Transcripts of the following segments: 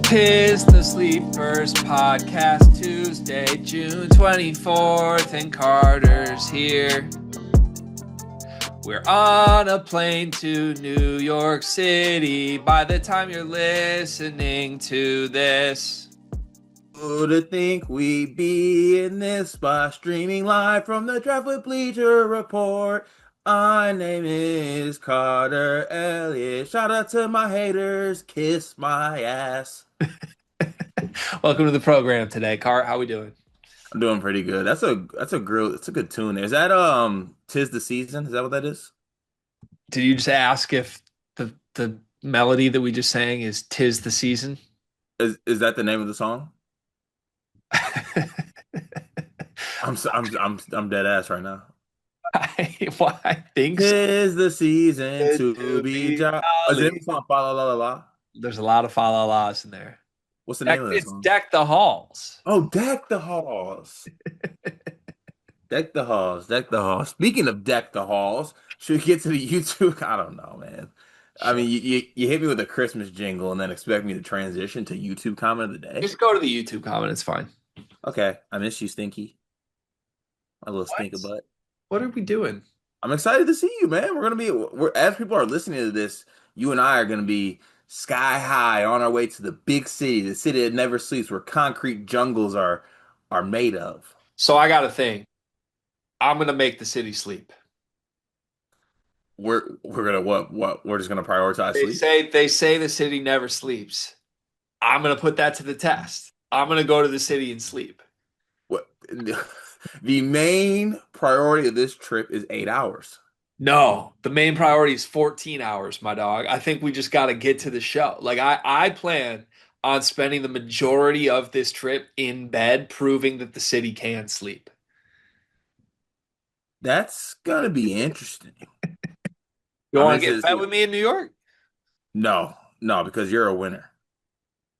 'Tis the Sleepers Podcast, Tuesday, June 24th, and Carter's here. We're on a plane to New York City by the time you're listening to this. Who to think we'd be in this spot, streaming live from the Draft with Bleacher Report. My name is Carter Elliott. Shout out to my haters, kiss my ass. Welcome to the program today, Cart. How we doing? I'm doing pretty good. That's a good tune. Is that "Tis the Season"? Is that what that is? Did you just ask if the melody that we just sang is "Tis the Season"? Is that the name of the song? I'm dead ass right now. I think so. Tis the season to be be Is jolly. it the song Fa La La La La? There's a lot of fa la la's in there. What's the name of that It's song? Deck the Halls. Oh, Deck the Halls. Deck the halls, deck the halls. Speaking of deck the halls, should we get to the YouTube? I don't know, man. I Sure. mean, you hit me with a Christmas jingle and then expect me to transition to YouTube comment of the day. Just go to the YouTube comment. It's fine. Okay, I miss you, Stinky. My little What? stinker butt. What are we doing? I'm excited to see you, man. As people are listening to this, you and I are gonna be sky high on our way to the big city, the city that never sleeps, where concrete jungles are made of. So I got a thing. I'm gonna make the city sleep. We're gonna what? We're just gonna prioritize sleep. They say the city never sleeps. I'm gonna put that to the test. I'm gonna go to the city and sleep. What? The main priority of this trip is 8 hours. No, the main priority is 14 hours, my dog. I think we just got to get to the show. Like I plan on spending the majority of this trip in bed, proving that the city can sleep. That's gonna be interesting. You I'm want to get interested in to bed see. with me in New York? No, no, because you're a winner.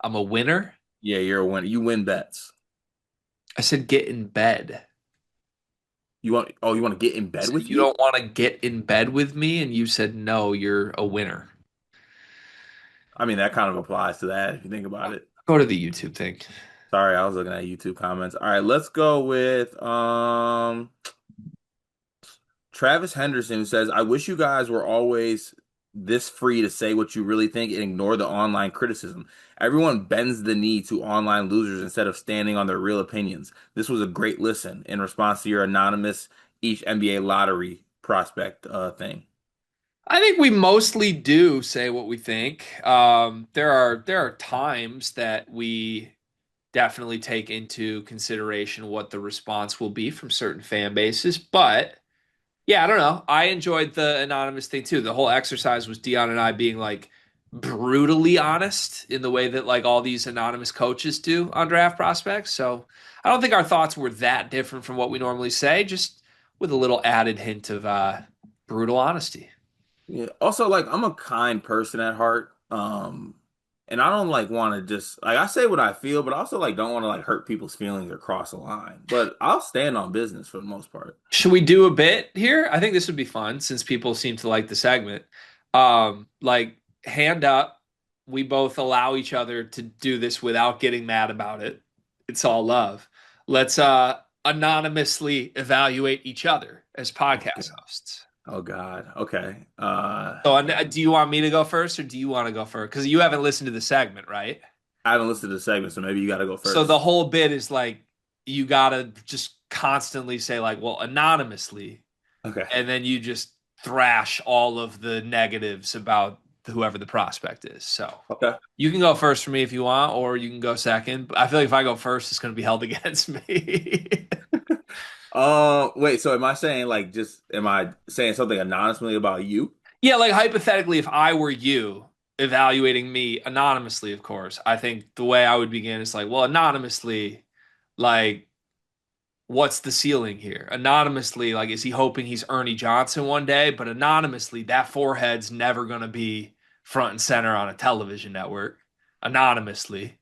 I'm a winner. Yeah, you're a winner. You win bets. I said get in bed. You want to get in bed So with you me? don't want to get in bed with me, and you said no, you're a winner. I mean, that kind of applies to that if you think about it. Go to the YouTube thing. Sorry, I was looking at YouTube comments. All right, let's go with Travis Henderson, who says, I wish you guys were always this free to say what you really think and ignore the online criticism. Everyone bends the knee to online losers instead of standing on their real opinions. This was a great listen in response to your anonymous each NBA lottery prospect thing. I think we mostly do say what we think. There are times that we definitely take into consideration what the response will be from certain fan bases, but yeah, I don't know. I enjoyed the anonymous thing too. The whole exercise was Dion and I being like brutally honest in the way that like all these anonymous coaches do on draft prospects. So I don't think our thoughts were that different from what we normally say, just with a little added hint of brutal honesty. Yeah. Also, like I'm a kind person at heart. And I don't like want to just like I say what I feel, but I also like don't want to like hurt people's feelings or cross a line. But I'll stand on business for the most part. Should we do a bit here? I think this would be fun since people seem to like the segment. Like hand up. We both allow each other to do this without getting mad about it. It's all love. Let's anonymously evaluate each other as podcast hosts. Oh God. Okay. So, do you want me to go first or do you want to go first? Because you haven't listened to the segment, right? I haven't listened to the segment, so maybe you got to go So the first. whole bit is like you gotta just constantly say like, well, anonymously, Okay. and then you just thrash all of the negatives about whoever the prospect is. So Okay. you can go first for me if you want, or you can go second. I feel like if I go first, it's going to be held against me. Wait, so am I saying something anonymously about you? Yeah, like hypothetically, if I were you evaluating me anonymously, of course, I think the way I would begin is like, well, anonymously, like, what's the ceiling here? Anonymously, like, is he hoping he's Ernie Johnson one day? But anonymously, that forehead's never going to be front and center on a television network. Anonymously.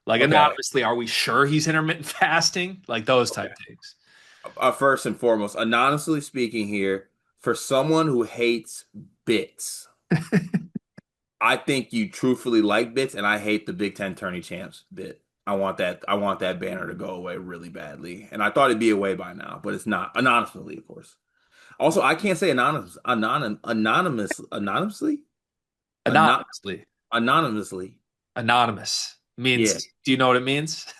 Like, Okay. anonymously, are we sure he's intermittent fasting? Like, those Okay. type things. First and foremost, anonymously speaking here, for someone who hates bits, I think you truthfully like bits, and I hate the Big Ten tourney champs bit. I want that banner to go away really badly, and I thought it'd be away by now, but it's not. Anonymously, of course. Also, I can't say anonymously, Anon Anonymously. anonymously. Anonymous Yeah, means, do you know what it means?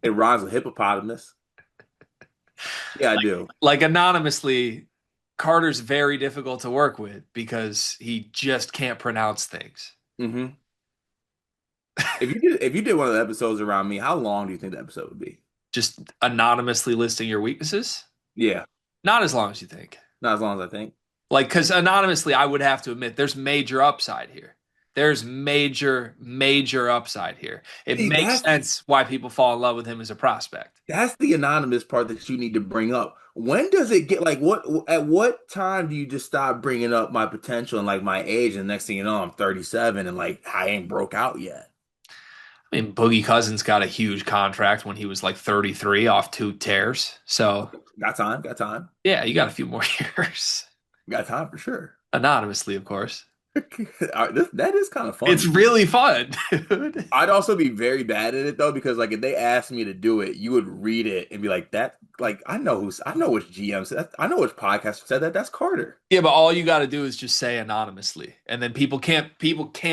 it rhymes with hippopotamus. Yeah, I do. Like anonymously, Carter's very difficult to work with because he just can't pronounce things. Hmm. If you did one of the episodes around me, how long do you think the episode would be? Just anonymously listing your weaknesses? Yeah, Not as long as you think. not as long as I think. Like, because anonymously, I would have to admit there's major upside here. There's major, major upside here. It See, makes sense why people fall in love with him as a prospect. that's the anonymous part that you need to bring up. When does it get like what at what time do you just stop bringing up my potential and like my age and next thing you know I'm 37 and like I ain't broke out yet. I mean, Boogie Cousins got a huge contract when he was like 33 off two tears. So, Okay, got time, got time. yeah, you got a few more years. Got time for sure. Anonymously, of course. That is kind of It's funny. really fun, dude. I'd also be very bad at it though, because like if they asked me to do it, you would read it and be like, that like I know which GM said that, I know which podcast said that. That's Carter. Yeah, but all you got to do is just say anonymously, and then people can't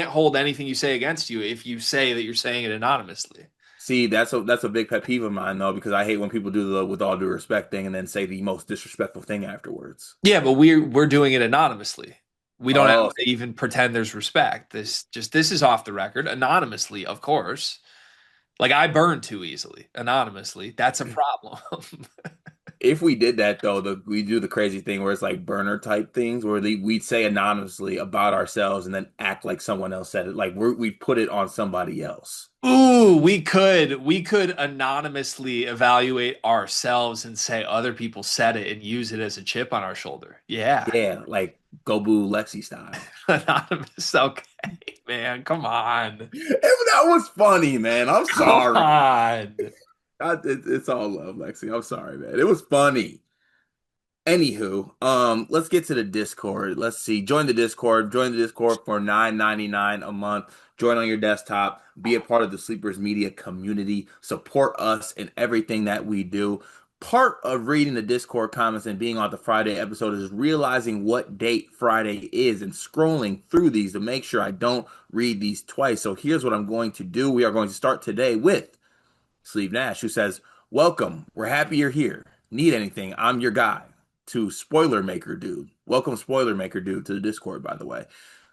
hold anything you say against you if you say that you're saying it anonymously. See, that's a big pet peeve of mine though, because I hate when people do the with all due respect thing and then say the most disrespectful thing afterwards. Yeah, but we're doing it anonymously. We don't have Oh, to even pretend there's respect. This is off the record, anonymously, of course. Like I burn too easily anonymously. That's a problem. if we did that though, we do the crazy thing where it's like burner type things where we'd say anonymously about ourselves and then act like someone else said it, like we put it on somebody else. Ooh, we could anonymously evaluate ourselves and say other people said it and use it as a chip on our shoulder. Yeah. Yeah, like Go Boo Lexi style. Anonymous. Okay, man. Come on. That was funny, man. I'm Come sorry. on. It's all love, Lexi. I'm sorry, man. It was funny. Anywho, let's get to the Discord. Let's see. Join the Discord. Join the Discord for $9.99 a month. Join on your desktop. Be a part of the Sleepers Media community. Support us in everything that we do. Part of reading the Discord comments and being on the Friday episode is realizing what date Friday is and scrolling through these to make sure I don't read these twice. So here's what I'm going to do. We are going to start today with Sleeve Nash, who says, welcome. We're happy you're here. Need anything? I'm your guy. To Spoiler Maker Dude. Welcome, Spoiler Maker Dude, to the Discord, by the way.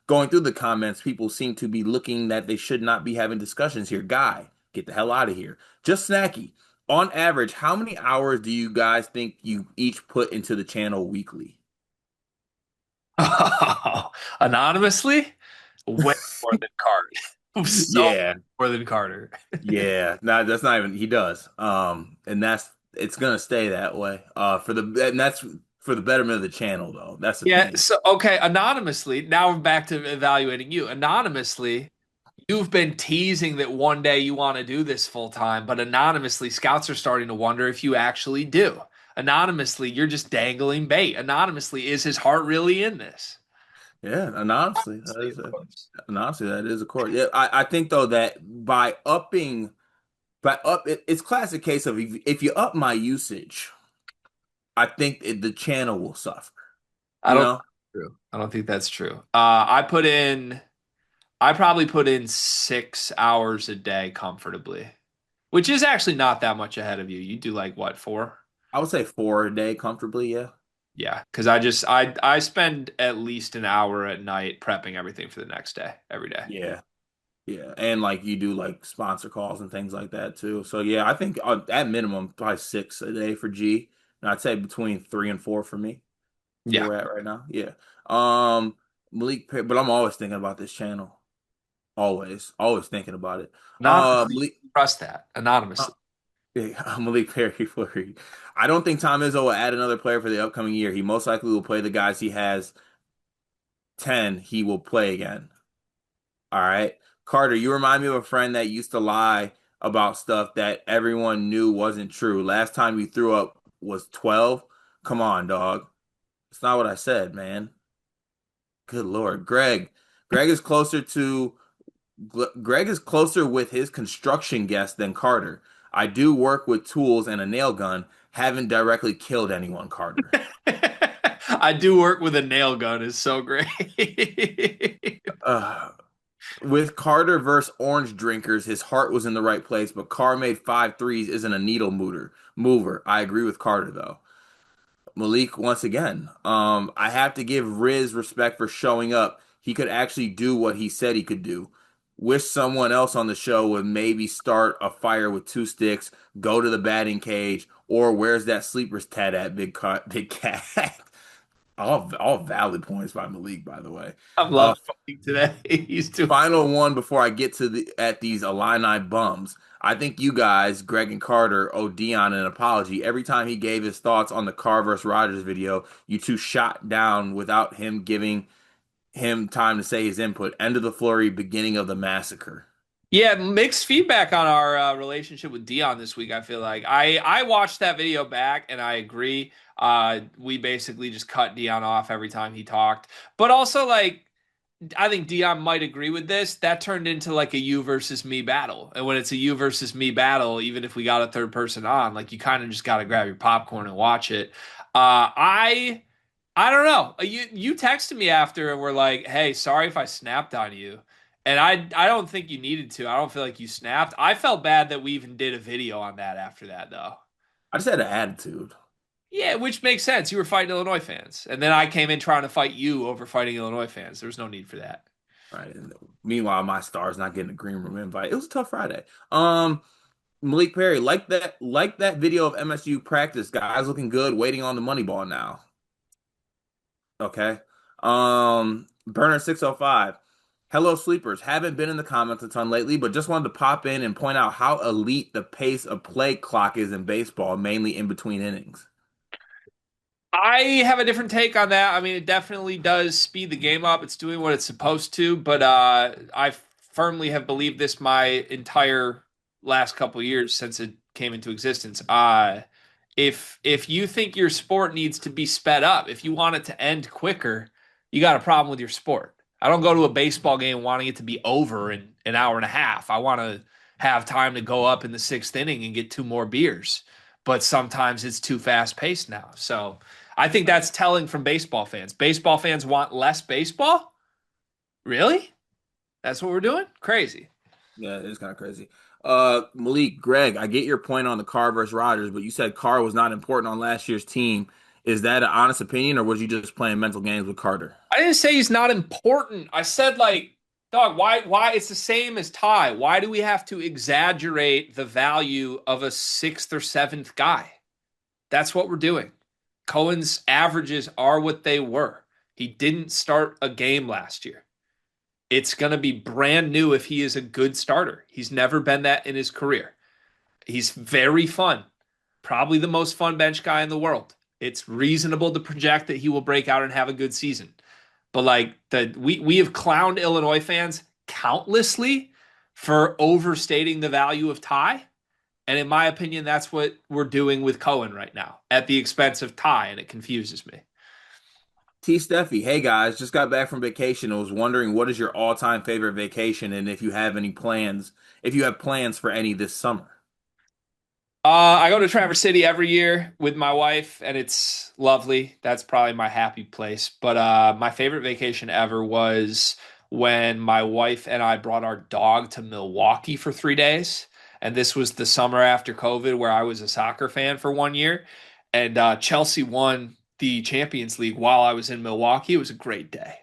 Going through the comments, people seem to be looking that they should not be having discussions here. Guy, get the hell out of here. Just Snacky. On average, how many hours do you guys think you each put into the channel weekly? Anonymously, way more than Carter. So Yeah, more than Carter. yeah. No, that's not even he does. And that's it's gonna stay that way. And that's for the betterment of the channel though. That's the Yeah, thing. so okay, anonymously, now we're back to evaluating you. Anonymously, you've been teasing that one day you want to do this full time, but anonymously, scouts are starting to wonder if you actually do. Anonymously, you're just dangling bait. Anonymously, is his heart really in this? Yeah, and honestly, Honestly, of course. that is a course. Yeah, I think though that it's classic case of if you up my usage, I think the channel will suffer. I You don't think know? that's true. I don't think that's true. I probably put in 6 hours a day comfortably, which is actually not that much ahead of you. You do like what, 4? I would say 4 a day comfortably. Yeah. Yeah, because I spend at least an hour at night prepping everything for the next day, every day. Yeah. Yeah, and like you do like sponsor calls and things like that too. So yeah, I think at minimum probably 6 a day for G, and I'd say between 3 and 4 for me. That's where Yeah, we're at right now. Yeah. Um, but I'm always thinking about this channel. Always thinking about it. anonymously, Malik, trust that uh, anonymously. yeah, Malik Perry Fleury. I don't think Tom Izzo will add another player for the upcoming year. He most likely will play the guys he has 10. He will play again. All right. Carter, you remind me of a friend that used to lie about stuff that everyone knew wasn't true. Last time you threw up was 12. Come on, dog. It's not what I said, man. Good Lord. Greg is closer to Greg is closer with his construction guest than Carter. I do work with tools and a nail gun. Haven't directly killed anyone, Carter. I do work with a nail gun is so great. Uh, with Carter versus Orange Drinkers, his heart was in the right place, but Carr made five threes isn't a needle mover. I agree with Carter though. Malik once again. I have to give Riz respect for showing up. He could actually do what he said he could do. Wish someone else on the show would maybe start a fire with two sticks, go to the batting cage, or where's that sleepers tat at Big Cat? All valid points by Malik, by the way. I'm Uh, loving Malik today. He's too Final one before I get to these Illini bums. I think you guys, Greg and Carter, owe Dion an apology. Every time he gave his thoughts on the Carr vs. Rogers video, you two shot down without him giving him time to say his input. End of the flurry, beginning of the massacre. Yeah, mixed feedback on our relationship with Dion this week. I feel like I watched that video back and I agree. We basically just cut Dion off every time he talked, but also like I think Dion might agree with this. That turned into like a you versus me battle, and when it's a you versus me battle, even if we got a third person on, like you kind of just got to grab your popcorn and watch it. I don't know. You texted me after and were like, "Hey, sorry if I snapped on you." And I don't think you needed to. I don't feel like you snapped. I felt bad that we even did a video on that after that though. I just had an attitude. Yeah, which makes sense. You were fighting Illinois fans. And then I came in trying to fight you over fighting Illinois fans. There was no need for that. Right. And meanwhile, my star's not getting a green room invite. It was a tough Friday. Malik Perry, like that video of MSU practice, guys looking good, waiting on the money ball now. Okay. Burner 605. Hello, sleepers. Haven't been in the comments a ton lately, but just wanted to pop in and point out how elite the pace of play clock is in baseball, mainly in between innings. I have a different take on that. I mean, it definitely does speed the game up. It's doing what it's supposed to, but I firmly have believed this my entire last couple years since it came into existence. If you think your sport needs to be sped up, if you want it to end quicker, you got a problem with your sport. I don't go to a baseball game wanting it to be over in an hour and a half. I want to have time to go up in the sixth inning and get two more beers. But sometimes it's too fast paced now. So I think that's telling from baseball fans. Baseball fans want less baseball? Really? That's what we're doing? Crazy. Yeah, it is kind of crazy. Malik, Greg, I get your point on the Carr versus Rodgers, but you said Carr was not important on last year's team. Is that an honest opinion, or was you just playing mental games with Carter? I didn't say he's not important. I said like, dog, why it's the same as Ty. Why do we have to exaggerate the value of a sixth or seventh guy? That's what we're doing. Cohen's averages are what they were. He didn't start a game last year. It's going to be brand new if he is a good starter. He's never been that in his career. He's very fun, probably the most fun bench guy in the world. It's reasonable to project that he will break out and have a good season. But like we have clowned Illinois fans countlessly for overstating the value of Ty. And in my opinion, that's what we're doing with Cohen right now at the expense of Ty, and it confuses me. T. Steffi, hey guys, just got back from vacation. I was wondering what is your all-time favorite vacation, and if you have any plans, if you have plans for any this summer. I go to Traverse City every year with my wife, and it's lovely. That's probably my happy place. But my favorite vacation ever was when my wife and I brought our dog to Milwaukee for 3 days. And this was the summer after COVID, where I was a soccer fan for 1 year. And Chelsea won the Champions League while I was in Milwaukee. It was a great day.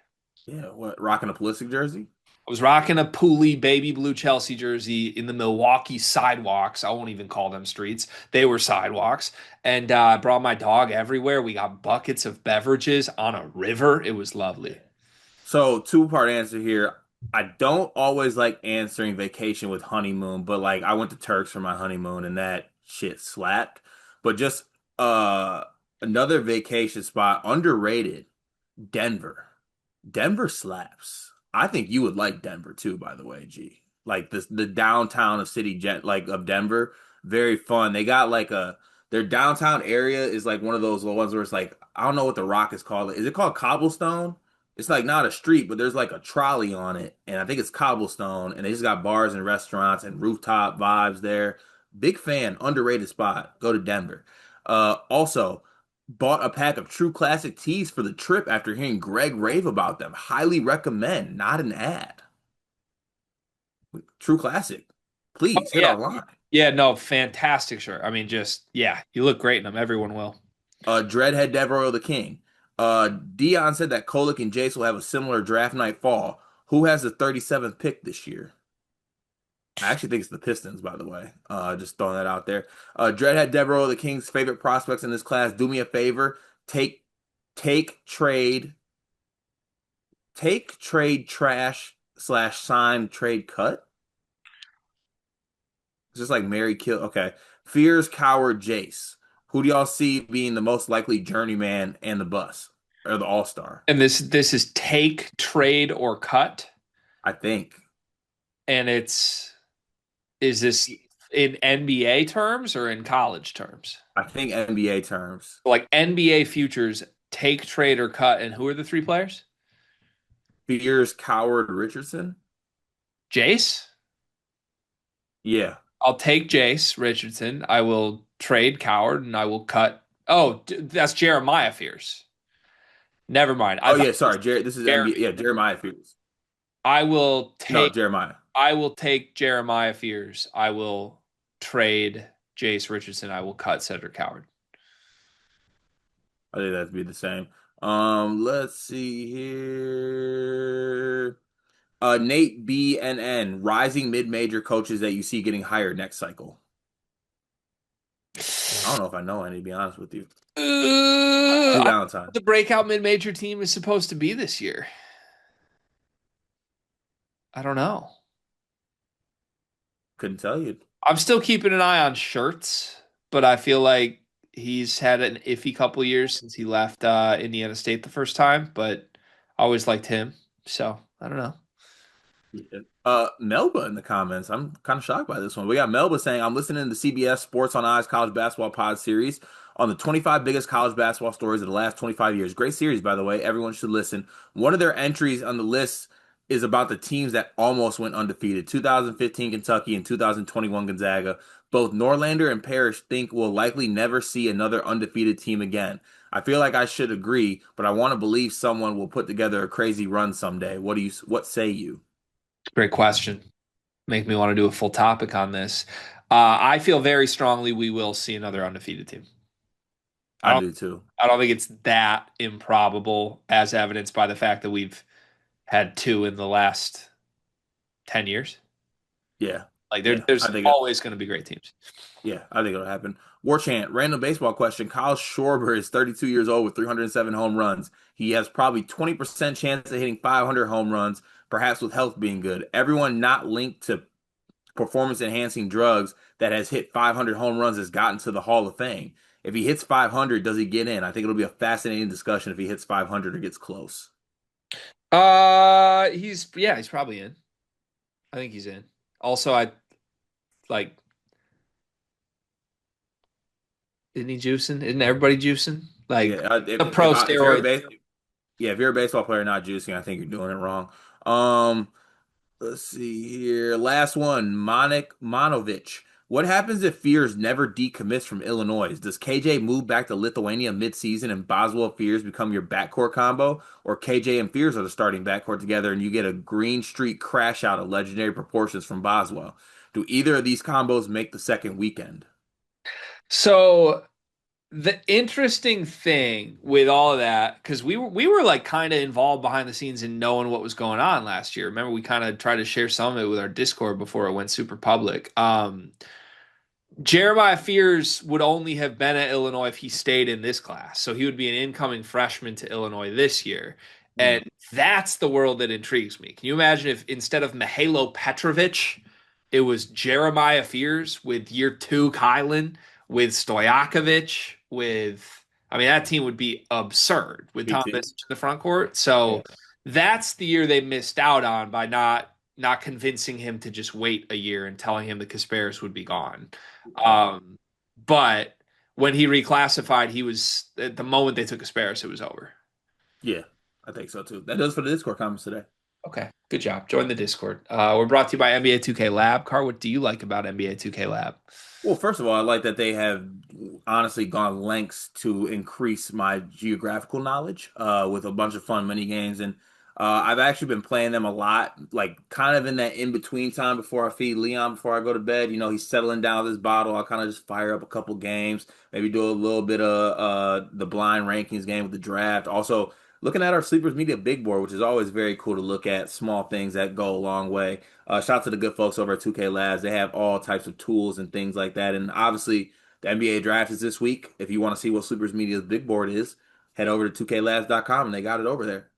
Yeah, what, rocking a Pulisic jersey? I was rocking a Pooley baby blue Chelsea jersey in the Milwaukee sidewalks. I won't even call them streets. They were sidewalks. And I brought my dog everywhere. We got buckets of beverages on a river. It was lovely. So, two-part answer here. I don't always like answering vacation with honeymoon, but like I went to Turks for my honeymoon and that shit slapped. But just uh another vacation spot underrated, Denver. Denver slaps. I think you would like Denver too, by the way, G. Like the downtown of city jet like of Denver, very fun. They got like a Their downtown area is like one of those ones where it's like I don't know what the rock is called. Is it called cobblestone? It's like not a street, but there's like a trolley on it, and I think it's cobblestone. And they just got bars and restaurants and rooftop vibes there. Big fan, underrated spot. Go to Denver. Also, bought a pack of True Classic tees for the trip after hearing Greg rave about them. Highly recommend, not an ad. True Classic. Oh, Please hit yeah. our line. Yeah, no, fantastic shirt. I mean, just yeah, you look great in them. Everyone will. Dreadhead Dev Royal the King. Dion said that Kolek and Jace will have a similar draft night fall. Who has the 37th pick this year? I actually think it's the Pistons, by the way. Just throwing that out there. Dreadhead Dev Royal the King's favorite prospects in this class. Do me a favor. Take take trade take trade trash slash sign trade cut. It's just like Mary kill. Okay. Fears coward Jace. Who do y'all see being the most likely journeyman and the bus or the all star? And this is take, trade, or cut. I think. And is this in NBA terms or in college terms? I think NBA terms. Like NBA futures, take, trade, or cut. And who are the three players? Fears Coward Richardson. Jace. Yeah. I'll take Jace Richardson. I will trade Coward and I will cut. Oh, that's Jeremiah Fears. Never mind. I Oh thought yeah. it was Sorry, Jared. This is Jeremy. NBA. Yeah, Jeremiah Fears. I will No, take Jeremiah. I will take Jeremiah Fears. I will trade Jace Richardson. I will cut Cedric Coward. I think that'd be the same. Let's see here. Nate BNN, rising mid-major coaches that you see getting hired next cycle. I don't know if I know any, to be honest with you. I Drew don't know Valentine. what the breakout mid-major team is supposed to be this year. I don't know. Couldn't tell you. I'm still keeping an eye on Shirts, but I feel like he's had an iffy couple years since he left Indiana State the first time, but I always liked him. So I don't know. Yeah. Melba in the comments. I'm kind of shocked by this one. We got Melba saying, I'm listening to CBS Sports on Ice College Basketball Pod series on the 25 biggest college basketball stories of the last 25 years. Great series, by the way. Everyone should listen. One of their entries on the list is about the teams that almost went undefeated 2015 Kentucky and 2021 Gonzaga. Both Norlander and Parrish think we'll likely never see another undefeated team again. I feel like I should agree, but I want to believe someone will put together a crazy run someday. What say you? Great question. Make me want to do a full topic on this. I feel very strongly we will see another undefeated team. I I don't do too. I don't think it's that improbable as evidenced by the fact that we've had two in the last 10 years. Yeah. Like Yeah. there's always going to be great teams. I think it'll happen. War chant, random baseball question. Kyle Schwarber is 32 years old with 307 home runs. He has probably 20% chance of hitting 500 home runs, perhaps with health being good. Everyone not linked to performance enhancing drugs that has hit 500 home runs has gotten to the Hall of Fame. If he hits 500, does he get in? I think it'll be a fascinating discussion if he hits 500 or gets close. He's probably in. I think he's in. Also, I like isn't he juicing? Isn't everybody juicing? Yeah, Like if the pro if you're a steroids. yeah, if you're a baseball player not juicing, I think you're doing it wrong. Um, Let's see here. Last one, Monik Monovic. What happens if Fears never decommits from Illinois? Does KJ move back to Lithuania mid-season and Boswell Fears become your backcourt combo? Or KJ and Fears are the starting backcourt together and you get a Green Street crash out of legendary proportions from Boswell? Do either of these combos make the second weekend? So the interesting thing with all of that, because we were like kind of involved behind the scenes in knowing what was going on last year. Remember, we kind of tried to share some of it with our Discord before it went super public. Jeremiah Fears would only have been at Illinois if he stayed in this class. So he would be an incoming freshman to Illinois this year. Hmm. And that's the world that intrigues me. Can you imagine if instead of Mihailo Petrovic, it was Jeremiah Fears with year two Kylan, with Stojakovic, I mean, that team would be absurd with Me Tom too. Izzo in the front court. Yeah. So that's the year they missed out on by not convincing him to just wait a year and telling him the Kasparis would be gone. Um, but when he reclassified, he was at the moment they took Asparis, it was over. Yeah, I think so too. That does for the Discord comments today. Okay, good job. Join the Discord. We're brought to you by NBA 2K Lab. Car, what do you like about NBA 2K Lab? Well, first of all, I like that they have honestly gone lengths to increase my geographical knowledge with a bunch of fun mini games, and I've actually been playing them a lot, like kind of in that in between time before I feed Leon before I go to bed. You know, he's settling down with his bottle. I kind of just fire up a couple games, maybe do a little bit of the blind rankings game with the draft. Also, looking at our Sleepers Media big board, which is always very cool to look at small things that go a long way. Shout out to the good folks over at 2K Labs. They have all types of tools and things like that. And obviously, the NBA draft is this week. If you want to see what Sleepers Media's big board is, head over to 2klabs.com and they got it over there.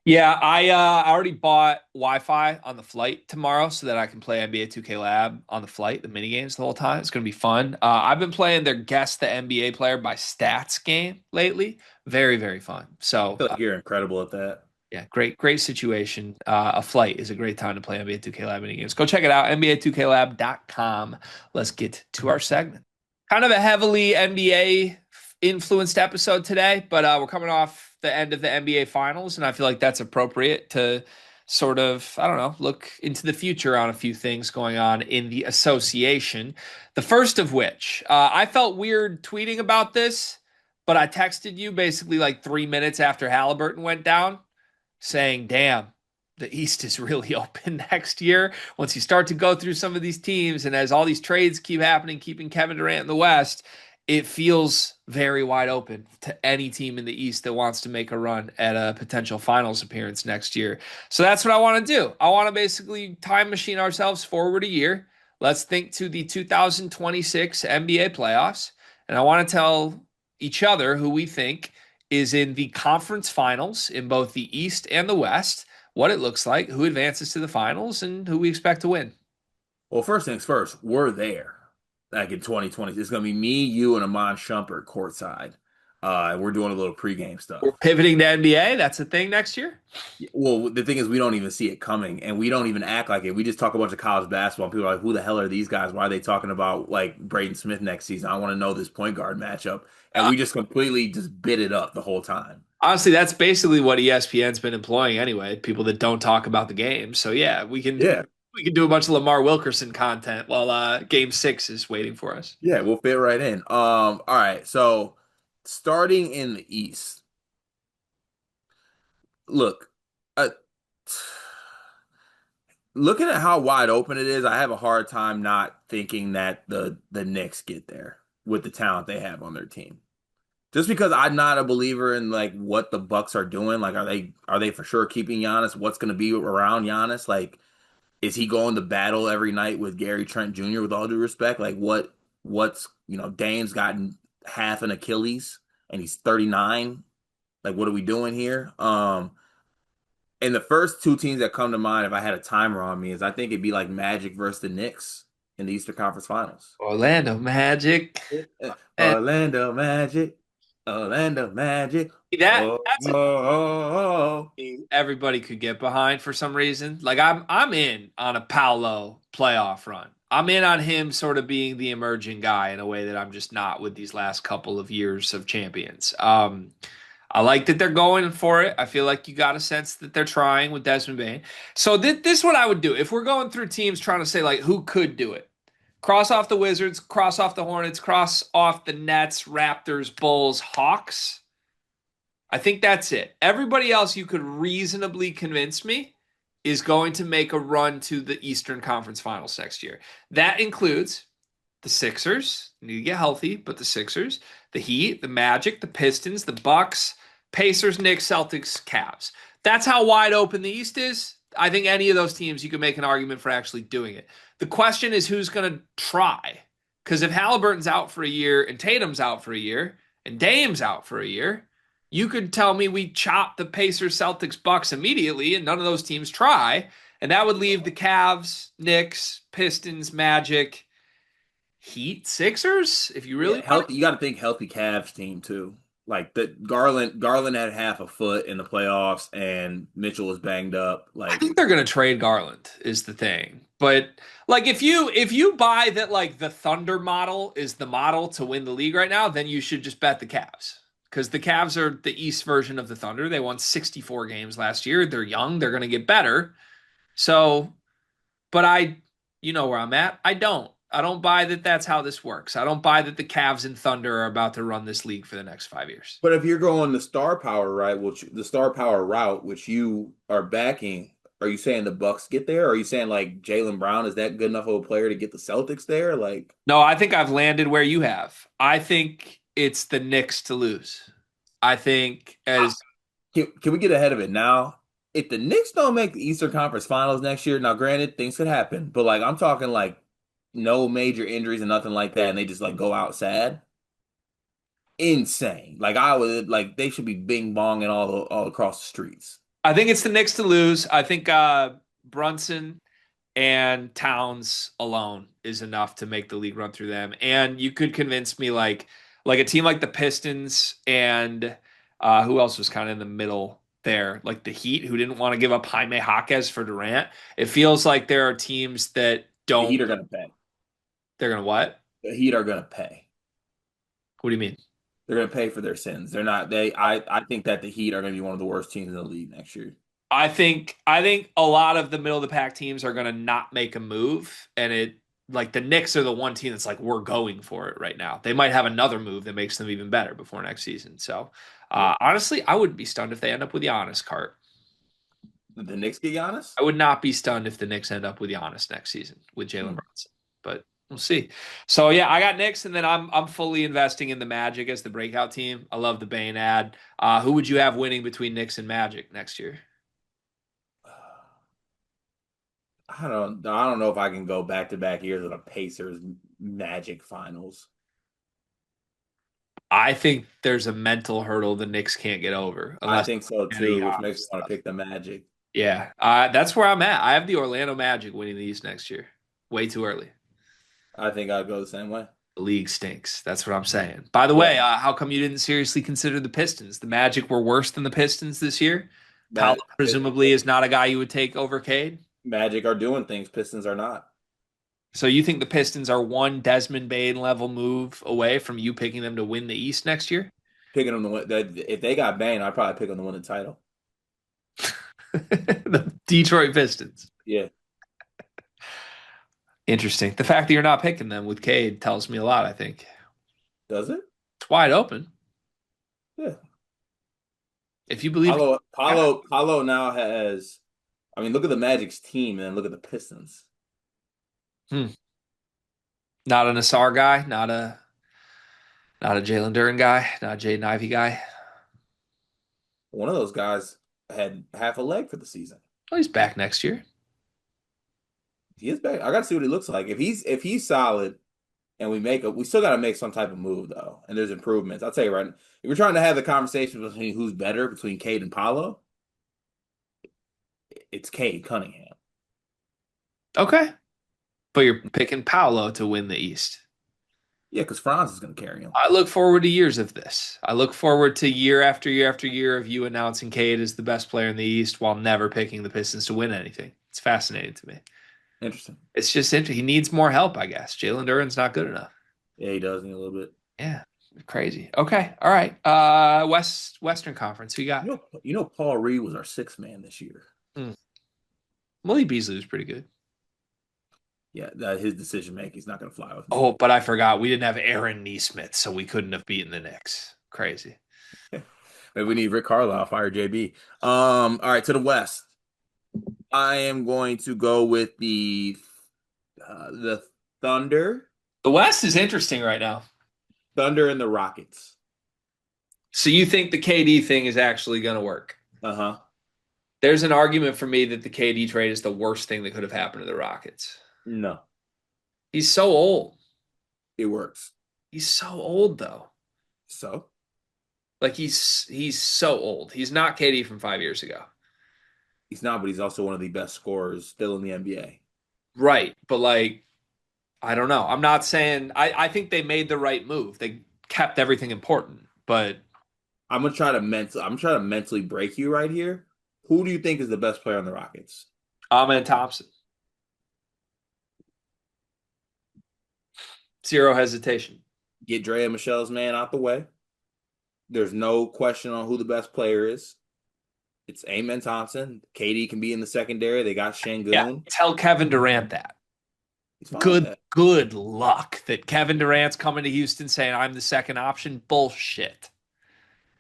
Yeah, I already bought Wi-Fi on the flight tomorrow so that I can play NBA 2K Lab on the flight, the mini games the whole time. It's gonna be fun. I've been playing their Guess the NBA Player by Stats game lately. Very, very fun. I So feel like you're incredible at that. yeah, great situation. A flight is a great time to play NBA 2K Lab mini games. Go check it out, NBA2KLab.com. Let's get to our segment. Kind of a heavily NBA influenced episode today, but we're coming off the end of the NBA Finals, and I feel like that's appropriate to sort of, I don't know, look into the future on a few things going on in the association. The first of which, I felt weird tweeting about this, but I texted you basically like 3 minutes after Halliburton went down saying, damn, the East is really open next year. Once you start to go through some of these teams, and as all these trades keep happening, keeping Kevin Durant in the West, it feels very wide open to any team in the East that wants to make a run at a potential finals appearance next year. So that's what I want to do. I want to basically time machine ourselves forward a year. Let's think to the 2026 NBA playoffs. And I want to tell each other who we think is in the conference finals in both the East and the West, what it looks like, who advances to the finals, and who we expect to win. Well, first things first, we're there. Like in 2020, it's gonna be me, you, and Amon Shumpert courtside. And we're doing a little pregame We're stuff. pivoting to NBA. That's a thing next year. Well, the thing is, we don't even see it coming, and we don't even act like it. We just talk a bunch of college basketball, and people are like, "Who the hell are these guys? Why are they talking about like Braden Smith next season? I want to know this point guard matchup." And Uh, we just completely just bit it up the whole time. Honestly, that's basically what ESPN's been employing anyway. People that don't talk about the game. So yeah, Yeah, we can do a bunch of Lamar Wilkerson content while Game 6 is waiting for us. yeah, we'll fit right in. All right, so starting in the East, look, uh, looking at how wide open it is, I have a hard time not thinking that the Knicks get there with the talent they have on their team. Just because I'm not a believer in like what the Bucks are doing, like are they for sure keeping Giannis? What's going to be around Giannis? Like, is he going to battle every night with Gary Trent Jr. with all due respect? Like what's Dame's gotten half an Achilles and he's 39. Like what are we doing here? And the first two teams that come to mind if I had a timer on me is I think it'd be like Magic versus the Knicks in the Eastern Conference Finals. Orlando Magic. And Orlando Magic, Orlando Magic. that Oh, that's oh, oh, everybody could get behind for some reason. Like I'm in on a Paolo playoff run. I'm in on him sort of being the emerging guy in a way that I'm just not with these last couple of years of champions. I like that they're going for it. I feel like you got a sense that they're trying with Desmond Bain. So this is what I would do if we're going through teams trying to say like who could do it. Cross off the Wizards, cross off the Hornets, cross off the Nets, Raptors, Bulls, Hawks. I think that's it. Everybody else you could reasonably convince me is going to make a run to the Eastern Conference Finals next year. That includes the Sixers, need to get healthy, but the Sixers, the Heat, the Magic, the Pistons, the Bucks, Pacers, Knicks, Celtics, Cavs. That's how wide open the East is. I think any of those teams you can make an argument for actually doing it. The question is who's going to try. Because if Halliburton's out for a year and Tatum's out for a year and Dame's out for a year, you could tell me we chop the Pacers, Celtics, Bucks immediately, and none of those teams try, and that would leave the Cavs, Knicks, Pistons, Magic, Heat, Sixers. If you yeah, really want healthy. You got to think healthy Cavs team too. Like the Garland had half a foot in the playoffs, and Mitchell was banged up. I Like think they're going to trade Garland. Is the thing. But like if you buy that like the Thunder model is the model to win the league right now, then you should just bet the Cavs. Because the Cavs are the East version of the Thunder. They won 64 games last year. They're young. They're going to get better. So, but you know where I'm at. I don't. I don't buy that that's how this works. I don't buy that the Cavs and Thunder are about to run this league for the next 5 years. But if you're going the star power right, which the star power route, which you are backing, are you saying the Bucks get there? Or are you saying like Jaylen Brown is that good enough of a player to get the Celtics there? Like, No, I think I've landed where you have. I think it's the Knicks to lose. I think I- as can we get ahead of it now? If the Knicks don't make the Eastern Conference Finals next year, now granted things could happen, but like I'm talking like no major injuries and nothing like that, and they just like go out sad. Insane. Like I would like they should be bing bonging all across the streets. I think it's the Knicks to lose. I think Brunson and Towns alone is enough to make the league run through them. And you could convince me like a team like the Pistons and who else was kind of in the middle there, like the Heat, who didn't want to give up Jaime Jaquez for Durant. It feels like there are teams that The don't. Heat are gonna pay. They're gonna what? The Heat are gonna pay. What do you mean? They're gonna pay for their sins. They're not they I think that the Heat are gonna be one of the worst teams in the league next year. I think a lot of the middle of the pack teams are going to not make a move, and it like the Knicks are the one team that's like we're going for it right now. They might have another move that makes them even better before next season. So Yeah. honestly, I wouldn't be stunned if they end up with Giannis. Cart. The Knicks get Giannis? I would not be stunned if the Knicks end up with Giannis next season with Jalen Hmm. Brunson. But we'll see. So yeah, I got Knicks, and then I'm fully investing in the Magic as the breakout team. I love the Bane ad. Who would you have winning between Knicks and Magic next year? I don't know if I can go back to back years with a Pacers Magic finals. I think there's a mental hurdle the Knicks can't get over I unless think so Kenny too, which makes me Hobbs want to does. pick the Magic. Yeah, that's where I'm at. I have the Orlando Magic winning the East next year. Way too early. I think I'd go the same way. The league stinks. That's what I'm saying. By the way, Yeah. how come you didn't seriously consider the Pistons? The Magic were worse than the Pistons this year. Paolo That presumably is not a guy you would take over Cade. Magic are doing things, Pistons are not. So you think the Pistons are one Desmond Bane level move away from you picking them to win the East next year? Picking them to win. If they got Bane, I'd probably pick them to win the title. The Detroit Pistons. Yeah. Interesting. The fact that you're not picking them with Cade tells me a lot, I think. Does it? It's wide open. Yeah. If you believe, Paulo now has. I mean, look at the Magic's team and then look at the Pistons. hmm, not an Asar guy, not a Jalen Duren guy, not a Jaden Ivey guy. One of those guys had half a leg for the season. Well, he's back next year. He is back. I got to see what he looks like. If he's solid and we still got to make some type of move though, and there's improvements. I'll tell you right now, if we're trying to have the conversation between who's better between Cade and Paulo, it's Cade Cunningham. Okay, but you're picking Paolo to win the East. Yeah, because Franz is going to carry him. I look forward to years of this. I look forward to year after year after year of you announcing Cade as the best player in the East while never picking the Pistons to win anything. It's fascinating to me. Interesting. It's just interesting. He needs more help, I guess. Jalen Duren's not good enough. Yeah, he does need a little bit. Yeah, crazy. Okay, all right. Western Conference. Who you got? Paul Reed was our sixth man this year. Hmm. Willie Beasley was pretty good. Yeah, that his decision making is not going to fly with me. Oh, but I forgot we didn't have Aaron Neesmith, so we couldn't have beaten the Knicks. Crazy. Maybe we need Rick Carlisle, fire JB. All right, to the West. I am going to go with the Thunder, The West is interesting right now. Thunder and the Rockets. So you think the KD thing is actually going to work? Uh-huh. There's an argument for me that the KD trade is the worst thing that could have happened to the Rockets. No, He's so old. it works. He's so old though. So Like he's so old. He's not KD from 5 years ago. he's not, but he's also one of the best scorers still in the NBA. Right. But like, I don't know. I'm not saying I think they made the right move. They kept everything important, but I'm trying to mentally break you right here. Who do you think is the best player on the Rockets? Ahmed Thompson. Zero hesitation. Get Dre and Michelle's man out the way. There's no question on who the best player is. It's Amen Thompson. KD can be in the secondary. They got Yeah, Şengün. tell Kevin Durant that. He's fine with Good, that. good luck that Kevin Durant's coming to Houston saying I'm the second option. Bullshit.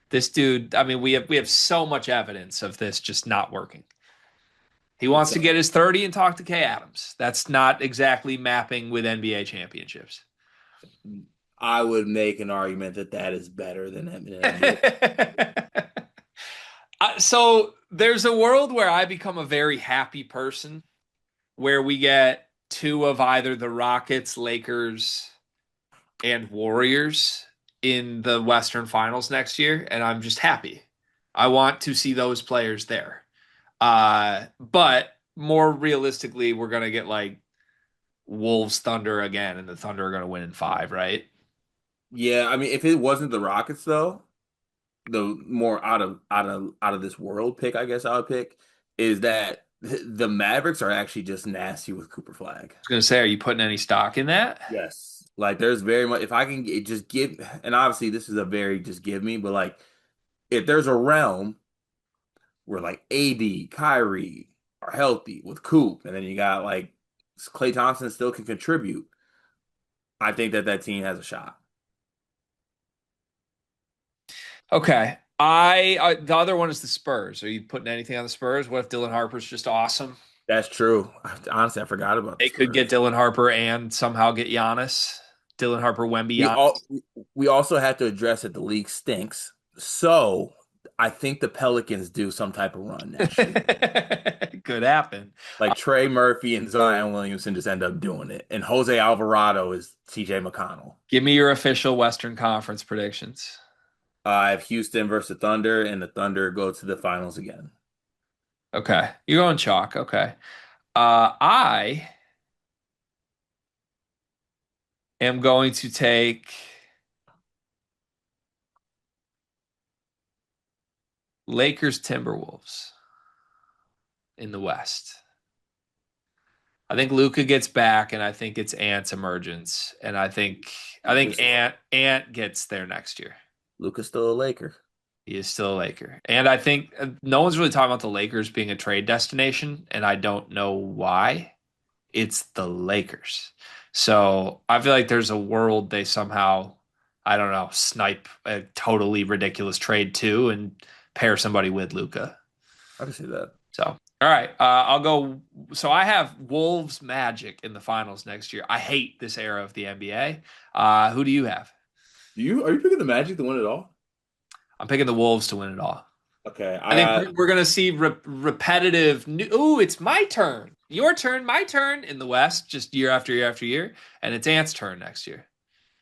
This dude, I mean, we have so much evidence of this just not working. He wants It's to get his 30 and talk to Kay Adams. That's not exactly mapping with NBA championships. I would make an argument that that is better than an NBA. So there's a world where I become a very happy person where we get two of either the Rockets, Lakers, and Warriors in the Western Finals next year, and I'm just happy. I want to see those players there. But more realistically, we're gonna get like Wolves Thunder again, and the Thunder are gonna win in five, right? Yeah, I mean, if it wasn't the Rockets though, the more out of this world pick, I guess I would pick is that the Mavericks are actually just nasty with Cooper Flag. I was gonna say, are you putting any stock in that? Yes. Like there's very much if I can just give and obviously this is a very just give me, but like if there's a realm where like AD, Kyrie are healthy with Coop, and then you got like Klay Thompson still can contribute, I think that that team has a shot. Okay. I the other one is the Spurs. Are you putting anything on the Spurs? What if Dylan Harper's just awesome? That's true. Honestly, I forgot about the They could get Spurs. Dylan Harper and somehow get Giannis. Dylan Harper, Wemby, We all Giannis. we also have to address that the league stinks. So I think the Pelicans do some type of run next year. Could happen. Like Trey Murphy and Zion Williamson just end up doing it. And Jose Alvarado is TJ McConnell. Give me your official Western Conference predictions. I have Houston versus the Thunder, and the Thunder go to the finals again. Okay. You're going chalk. Okay. I am going to take Lakers Timberwolves in the West. I think Luca gets back, and I think it's Ant's emergence, and I think Lucas, Ant gets there next year. Lucas still a Laker. He is still a Laker, and I think no one's really talking about the Lakers being a trade destination, and I don't know why. It's the Lakers, so I feel like there's a world they somehow, I don't know, snipe a totally ridiculous trade too, and pair somebody with Luca. I can see that. So, all right, I'll go. So I have Wolves Magic in the finals next year. I hate this era of the NBA. Who do you have? Are you picking the Magic to win it all? I'm picking the Wolves to win it all. Okay, I I think got we're going to see repetitive. Ooh, it's my turn. Your turn, my turn in the West, just year after year after year. And it's Ant's turn next year.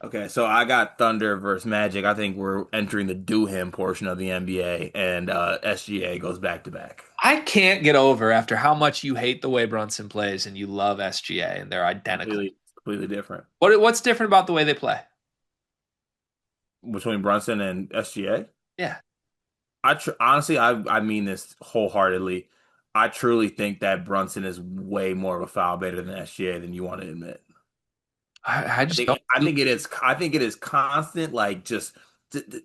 okay, so I got Thunder versus Magic. I think we're entering the do him portion of the NBA, and SGA goes back to back. I can't get over after how much you hate the way Brunson plays and you love SGA, and they're identical. Completely different What's different about the way they play? between Brunson and SGA. Yeah. Honestly, I mean this wholeheartedly. I truly think that Brunson is way more of a foul baiter than SGA than you want to admit. I just don't. I think it is constant, like just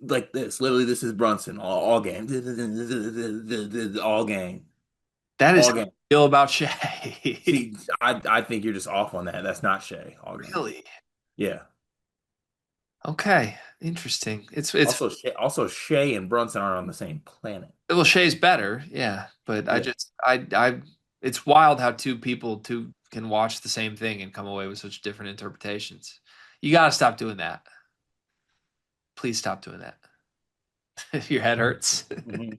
like this. Literally, this is Brunson all game, all game, That is all how I game. feel about Shea. See, I think you're just off on that. That's not Shea all game. Really? Yeah. Okay. Interesting. It's Also Shea and Brunson aren't on the same planet. well, Shea's better, yeah, but I Yeah. just I it's wild how two people two can watch the same thing and come away with such different interpretations. You got to stop doing that. Please stop doing that. If your head hurts. Mhm.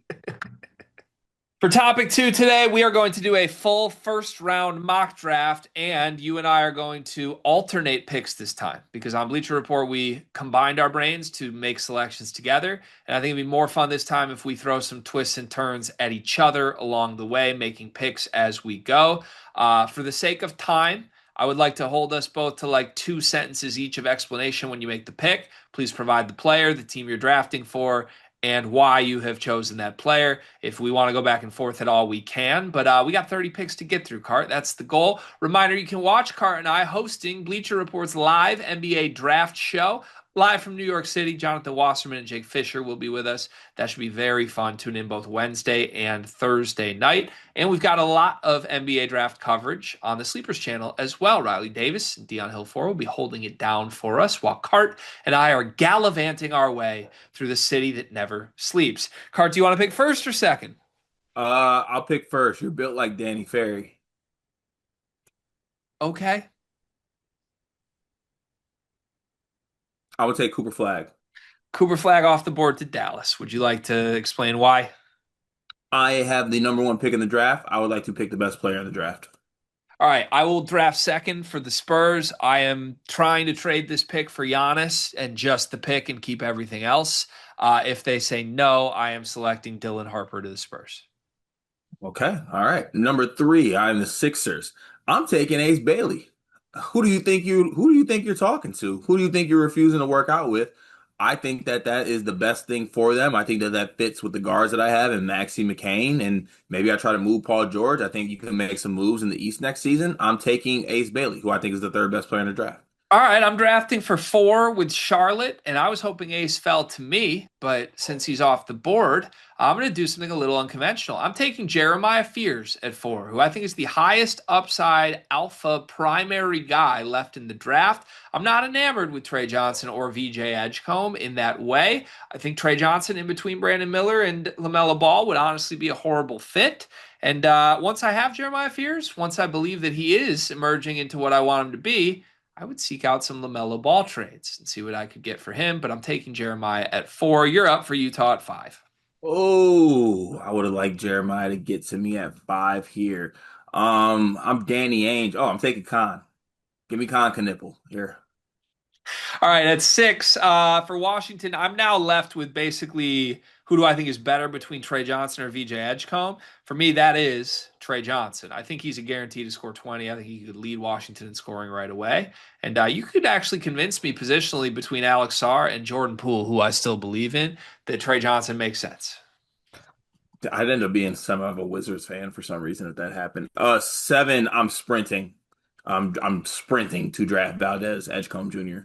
For topic two today, we are going to do a full first round mock draft, and you and I are going to alternate picks this time because on Bleacher Report, we combined our brains to make selections together. And I think it'd be more fun this time if we throw some twists and turns at each other along the way, making picks as we go. For the sake of time, I would like to hold us both to like 2 sentences each of explanation when you make the pick. Please provide the player, the team you're drafting for, and why you have chosen that player. If we want to go back and forth at all, we can. But we got 30 picks to get through, Cart. That's the goal. Reminder, you can watch Cart and I hosting Bleacher Report's live NBA draft show. Live from New York City, Jonathan Wasserman and Jake Fisher will be with us. That should be very fun. Tune in both Wednesday and Thursday night. And we've got a lot of NBA draft coverage on the Sleepers channel as well. Riley Davis and Dion Hilfor will be holding it down for us while Cart and I are gallivanting our way through the city that never sleeps. Cart, do you want to pick first or second? I'll pick first. You're built like Danny Ferry. Okay. I would take Cooper Flag. Cooper Flag off the board to Dallas. Would you like to explain why? I have the number one pick in the draft. I would like to pick the best player in the draft. All right, I will draft second for the Spurs. I am trying to trade this pick for Giannis and just the pick and keep everything else. If they say no, I am selecting Dylan Harper to the Spurs. Okay. All right. Number three, I'm the Sixers. I'm taking Ace Bailey. Who do you think you're talking to? Who do you think you're refusing to work out with? I think that that is the best thing for them. I think that that fits with the guards that I have and Maxie McCain, and maybe I try to move Paul George. I think you can make some moves in the East next season. I'm taking Ace Bailey, who I think is the third best player in the draft. All right, I'm drafting for four with Charlotte, and I was hoping Ace fell to me, but since he's off the board, I'm going to do something a little unconventional. I'm taking Jeremiah Fears at four, who I think is the highest upside alpha primary guy left in the draft. I'm not enamored with Trey Johnson or VJ Edgecombe in that way. I think Trey Johnson in between Brandon Miller and LaMelo Ball would honestly be a horrible fit. And once I have Jeremiah Fears, once I believe that he is emerging into what I want him to be, I would seek out some LaMelo Ball trades and see what I could get for him, but I'm taking Jeremiah at four. You're up for Utah at five. Oh, I would have liked Jeremiah to get to me at five here. I'm Danny Ainge. Oh, I'm taking Khan. Give me Khan Knipple here. All right, at six, for Washington, I'm now left with basically who do I think is better between Trey Johnson or VJ Edgecombe? For me, that is Trey Johnson. I think he's a guarantee to score 20. I think he could lead Washington in scoring right away. And you could actually convince me positionally between Alex Sarr and Jordan Poole, who I still believe in, that Trey Johnson makes sense. I'd end up being some of a Wizards fan for some reason if that happened. Seven, I'm sprinting. I'm sprinting to draft Valdez Edgecombe Jr.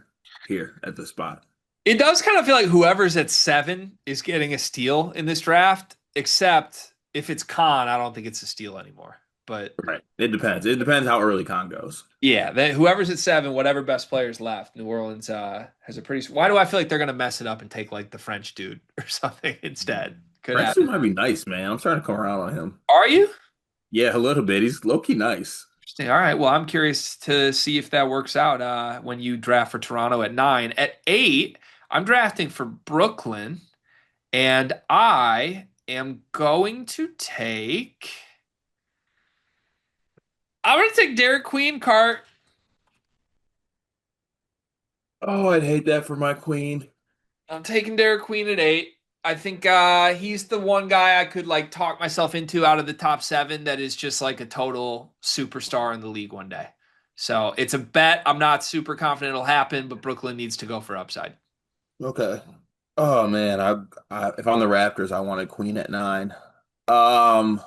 here at the spot. It does kind of feel like whoever's at seven is getting a steal in this draft, except if it's Khan, I don't think it's a steal anymore. But Right. It depends. It depends how early Con goes. yeah, whoever's at seven, whatever best players left, New Orleans has a pretty. Why do I feel like they're going to mess it up and take like the French dude or something instead? Could Princeton happen. might be nice, man. I'm starting to come around on him. Are you? Yeah, a little bit. He's low key nice. Interesting. All right. Well, I'm curious to see if that works out when you draft for Toronto at nine. At eight, I'm drafting for Brooklyn. And I am going to take. I'm going to take Derek Queen, Cart. Oh, I'd hate that for my queen. I'm taking Derek Queen at eight. I think he's the one guy I could like talk myself into out of the top seven that is just like a total superstar in the league one day. So it's a bet. I'm not super confident it'll happen, but Brooklyn needs to go for upside. Okay. Oh man, if I'm the Raptors, I want a queen at nine. Um,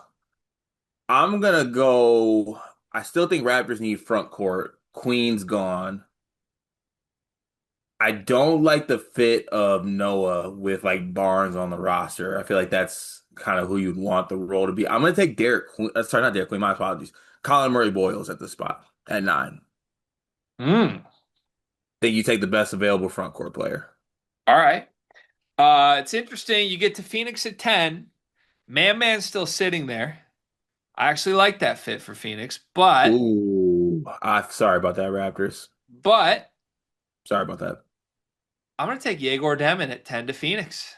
I'm gonna go. I still think Raptors need front court. Queen's gone. I don't like the fit of Noah with like Barnes on the roster. I feel like that's kind of who you'd want the role to be. I'm gonna take Derek Queen. Sorry, not Derek Queen. My apologies. Colin Murray Boyles at the spot at nine. Mm. Think you take the best available front court player. All right. It's interesting. You get to Phoenix at 10. Man's still sitting there. I actually like that fit for Phoenix, Ooh, I'm sorry about that, Raptors. but Sorry about that. I'm going to take Yegor Demin at 10 to Phoenix.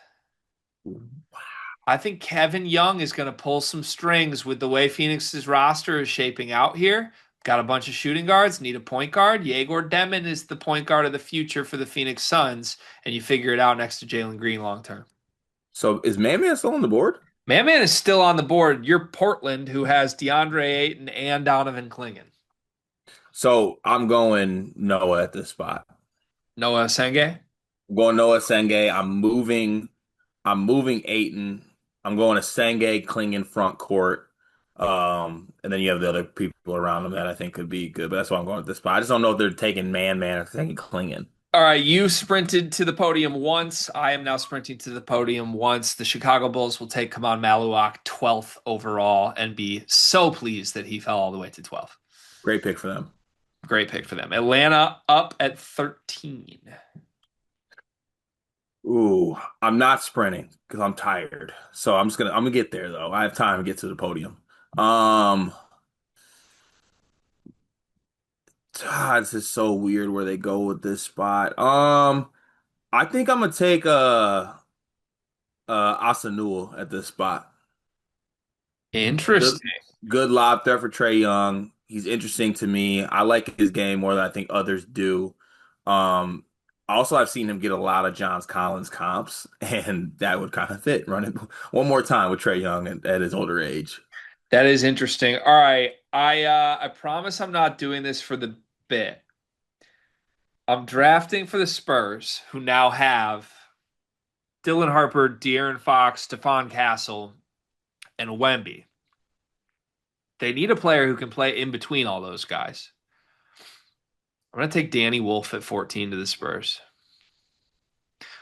I think Kevin Young is going to pull some strings with the way Phoenix's roster is shaping out here. Got a bunch of shooting guards, need a point guard. Yegor Demin is the point guard of the future for the Phoenix Suns, and you figure it out next to Jalen Green long term. So is Man still on the board? Man is still on the board. You're Portland, who has DeAndre Ayton and Donovan Clingan. So I'm going Noah at this spot. Noah Senge. I'm going Noah Senge. I'm moving. I'm moving Aiton. I'm going to Senge, Klingon front court. And then you have the other people around them that I think could be good, but that's why I'm going with this spot. I just don't know if they're taking man or taking Klingon. All right, you sprinted to the podium once. I am now sprinting to the podium once. The Chicago Bulls will take Kaman Maluak 12th overall and be so pleased that he fell all the way to 12. Great pick for them. Great pick for them. Atlanta up at 13. Ooh, I'm not sprinting because I'm tired. So I'm gonna get there though. I have time to get to the podium. Um, this is so weird where they go with this spot. I think I'm gonna take Asanul at this spot. Good Interesting. good lob there for Trey Young. He's interesting to me. I like his game more than I think others do. Um, Also I've seen him get a lot of Johns Collins comps, and that would kind of fit running one more time with Trey Young at his older age. That is interesting. All right. I promise I'm not doing this for the bit. I'm drafting for the Spurs, who now have Dylan Harper, De'Aaron Fox, Stephon Castle, and Wemby. They need a player who can play in between all those guys. I'm going to take Danny Wolf at 14 to the Spurs,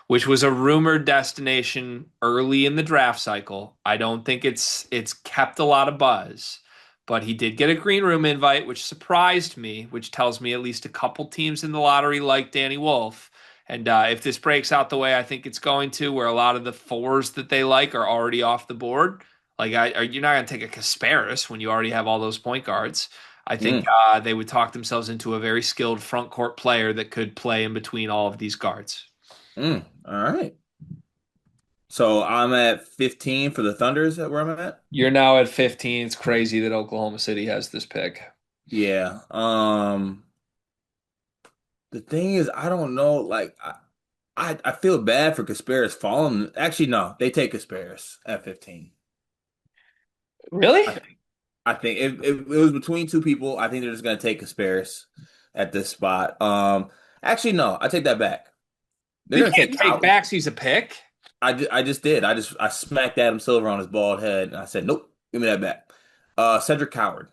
which was a rumored destination early in the draft cycle. I don't think it's kept a lot of buzz, but he did get a green room invite, which surprised me, which tells me at least a couple teams in the lottery like Danny Wolf. And if this breaks out the way I think it's going to, where a lot of the fours that they like are already off the board, you're not going to take a Kasparis when you already have all those point guards. I think Mm, they would talk themselves into a very skilled front court player that could play in between all of these guards. all right. So I'm at 15 for the Thunder. Is that where I'm at? You're now at 15. It's crazy that Oklahoma City has this pick. Yeah. The thing is, I don't know. Like, I feel bad for Kasparis falling. Actually, no, they take Kasparis at 15. Really? I think. I think if it was between two people, I think they're just gonna take Kasparis at this spot. Actually, no, I take that back. They're You gonna take can't take Coward. backs. He's a pick. I just did. I smacked Adam Silver on his bald head, and I said, nope, give me that back. Cedric Coward.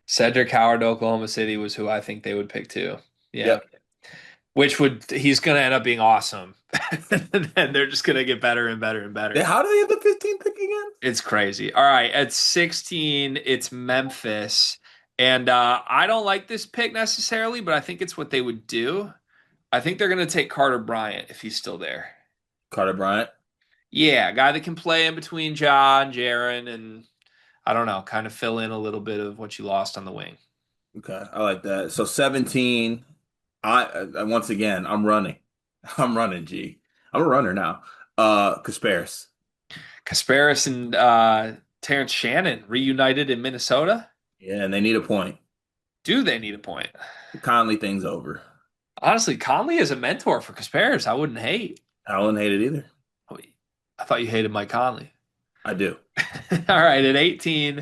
Cedric Howard to Oklahoma City was who I think they would pick too. Yeah. Yep. He's going to end up being awesome. And they're just going to get better and better and better. How do they have the 15th pick again? It's crazy. All right. At 16, it's Memphis. And I don't like this pick necessarily, but I think it's what they would do. I think they're going to take Carter Bryant if he's still there. Carter Bryant. Yeah, a guy that can play in between Ja and Jaren and I don't know, kind of fill in a little bit of what you lost on the wing. Okay, I like that. So 17. Once again, I'm running. I'm running, G. I'm a runner now. Kasparis. Kasparis and Terrence Shannon reunited in Minnesota. Yeah, and they need a point. Do they need a point? The Conley thing's over. Honestly, Conley is a mentor for Kasparis. I wouldn't hate. I wouldn't hate it either. I thought you hated Mike Conley. I do. All right, at 18,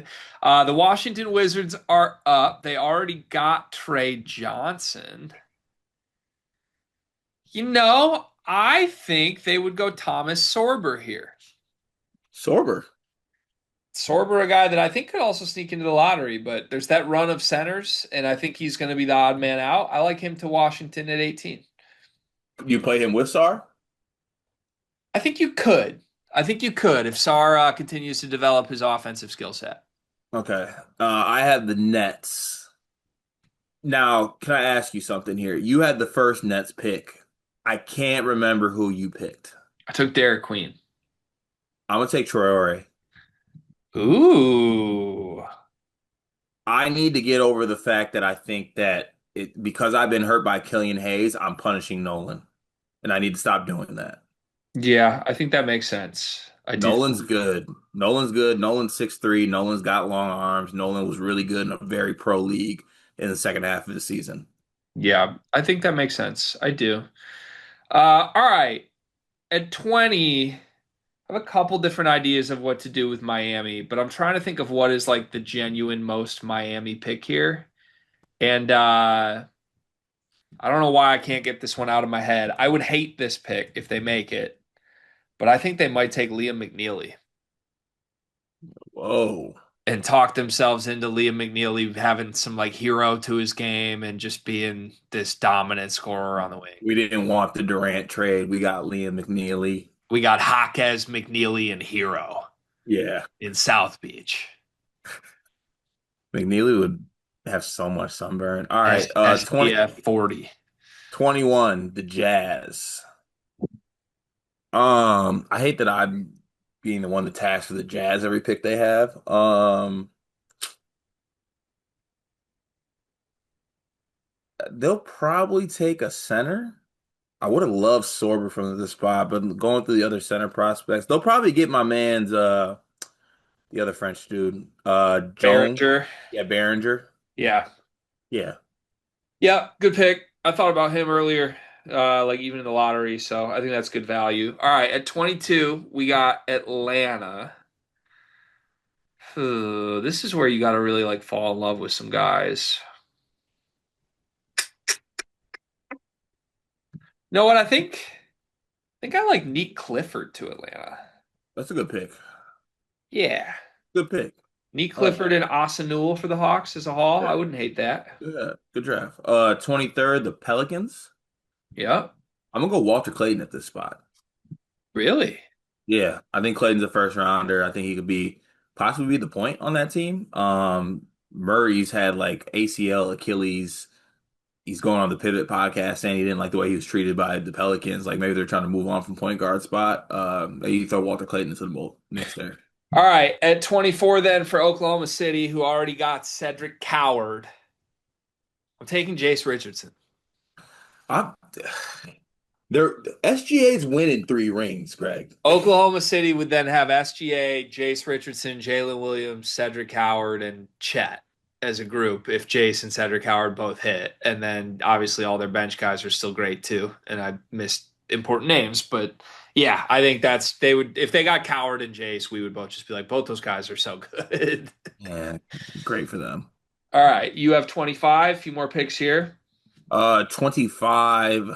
the Washington Wizards are up. They already got Trey Johnson. I think they would go Thomas Sorber here. Sorber. Sorber, a guy that I think could also sneak into the lottery, but there's that run of centers, and I think he's going to be the odd man out. I like him to Washington at 18. You play him with Sar? I think you could. I think you could if Sar continues to develop his offensive skill set. Okay. I have the Nets. Now, can I ask you something here? You had the first Nets pick. I can't remember who you picked. I took Derek Queen. I'm gonna take Traore. Ooh. I need to get over the fact that I think that because I've been hurt by Killian Hayes, I'm punishing Nolan, and I need to stop doing that. Yeah, I think that makes sense. I do. Nolan's good. Nolan's good. Nolan's 6'3". Nolan's got long arms. Nolan was really good in a very pro league in the second half of the season. Yeah, I think that makes sense. I do. All right. At 20, I have a couple different ideas of what to do with Miami, but I'm trying to think of what is like the genuine most Miami pick here. And I don't know why I can't get this one out of my head. I would hate this pick if they make it. but I think they might take Liam McNeely Whoa. and talk themselves into Liam McNeely having some like hero to his game and just being this dominant scorer on the wing. We didn't want the Durant trade. We got Liam McNeely. We got Jaquez, McNeely, and Hero Yeah. in South Beach. McNeely would have so much sunburn. All right. SPF 40. 21, the Jazz. I hate that I'm being the one to task for the Jazz every pick they have. They'll probably take a center. I would have loved Sorber from the spot, but going through the other center prospects, they'll probably get my man's the other French dude, Jones. Behringer. Yeah, Behringer. Yeah. Yeah, Yeah, good pick. I thought about him earlier, like even in the lottery, so I think that's good value. All right, at 22, we got Atlanta. This is where you got to really like fall in love with some guys. You know what? I think I like Neat Clifford to Atlanta. that's a good pick. Yeah. Good pick. Neat I like Clifford and Asanul for the Hawks as a haul. I that. wouldn't hate that. Yeah, good draft. 23rd, the Pelicans. Yep. I'm gonna go Walter Clayton at this spot. Really? Yeah, I think Clayton's a first rounder. I think he could be possibly be the point on that team. Murray's had like ACL, Achilles. He's going on the Pivot podcast saying he didn't like the way he was treated by the Pelicans. Like maybe they're trying to move on from point guard spot. Maybe throw Walter Clayton into the mix there. All right, at 24 then for Oklahoma City, who already got Cedric Coward. I'm taking Jace Richardson. I, they're SGA's winning 3 rings, Greg. Oklahoma City would then have SGA, Jace Richardson, Jalen Williams, Cedric Howard, and Chet as a group if Jace and Cedric Howard both hit. And then obviously all their bench guys are still great too. And I missed important names, but yeah, I think that's they would if they got Coward and Jace, we would both just be like, both those guys are so good. Yeah, great for them. All right, you have 25, a few more picks here. 25.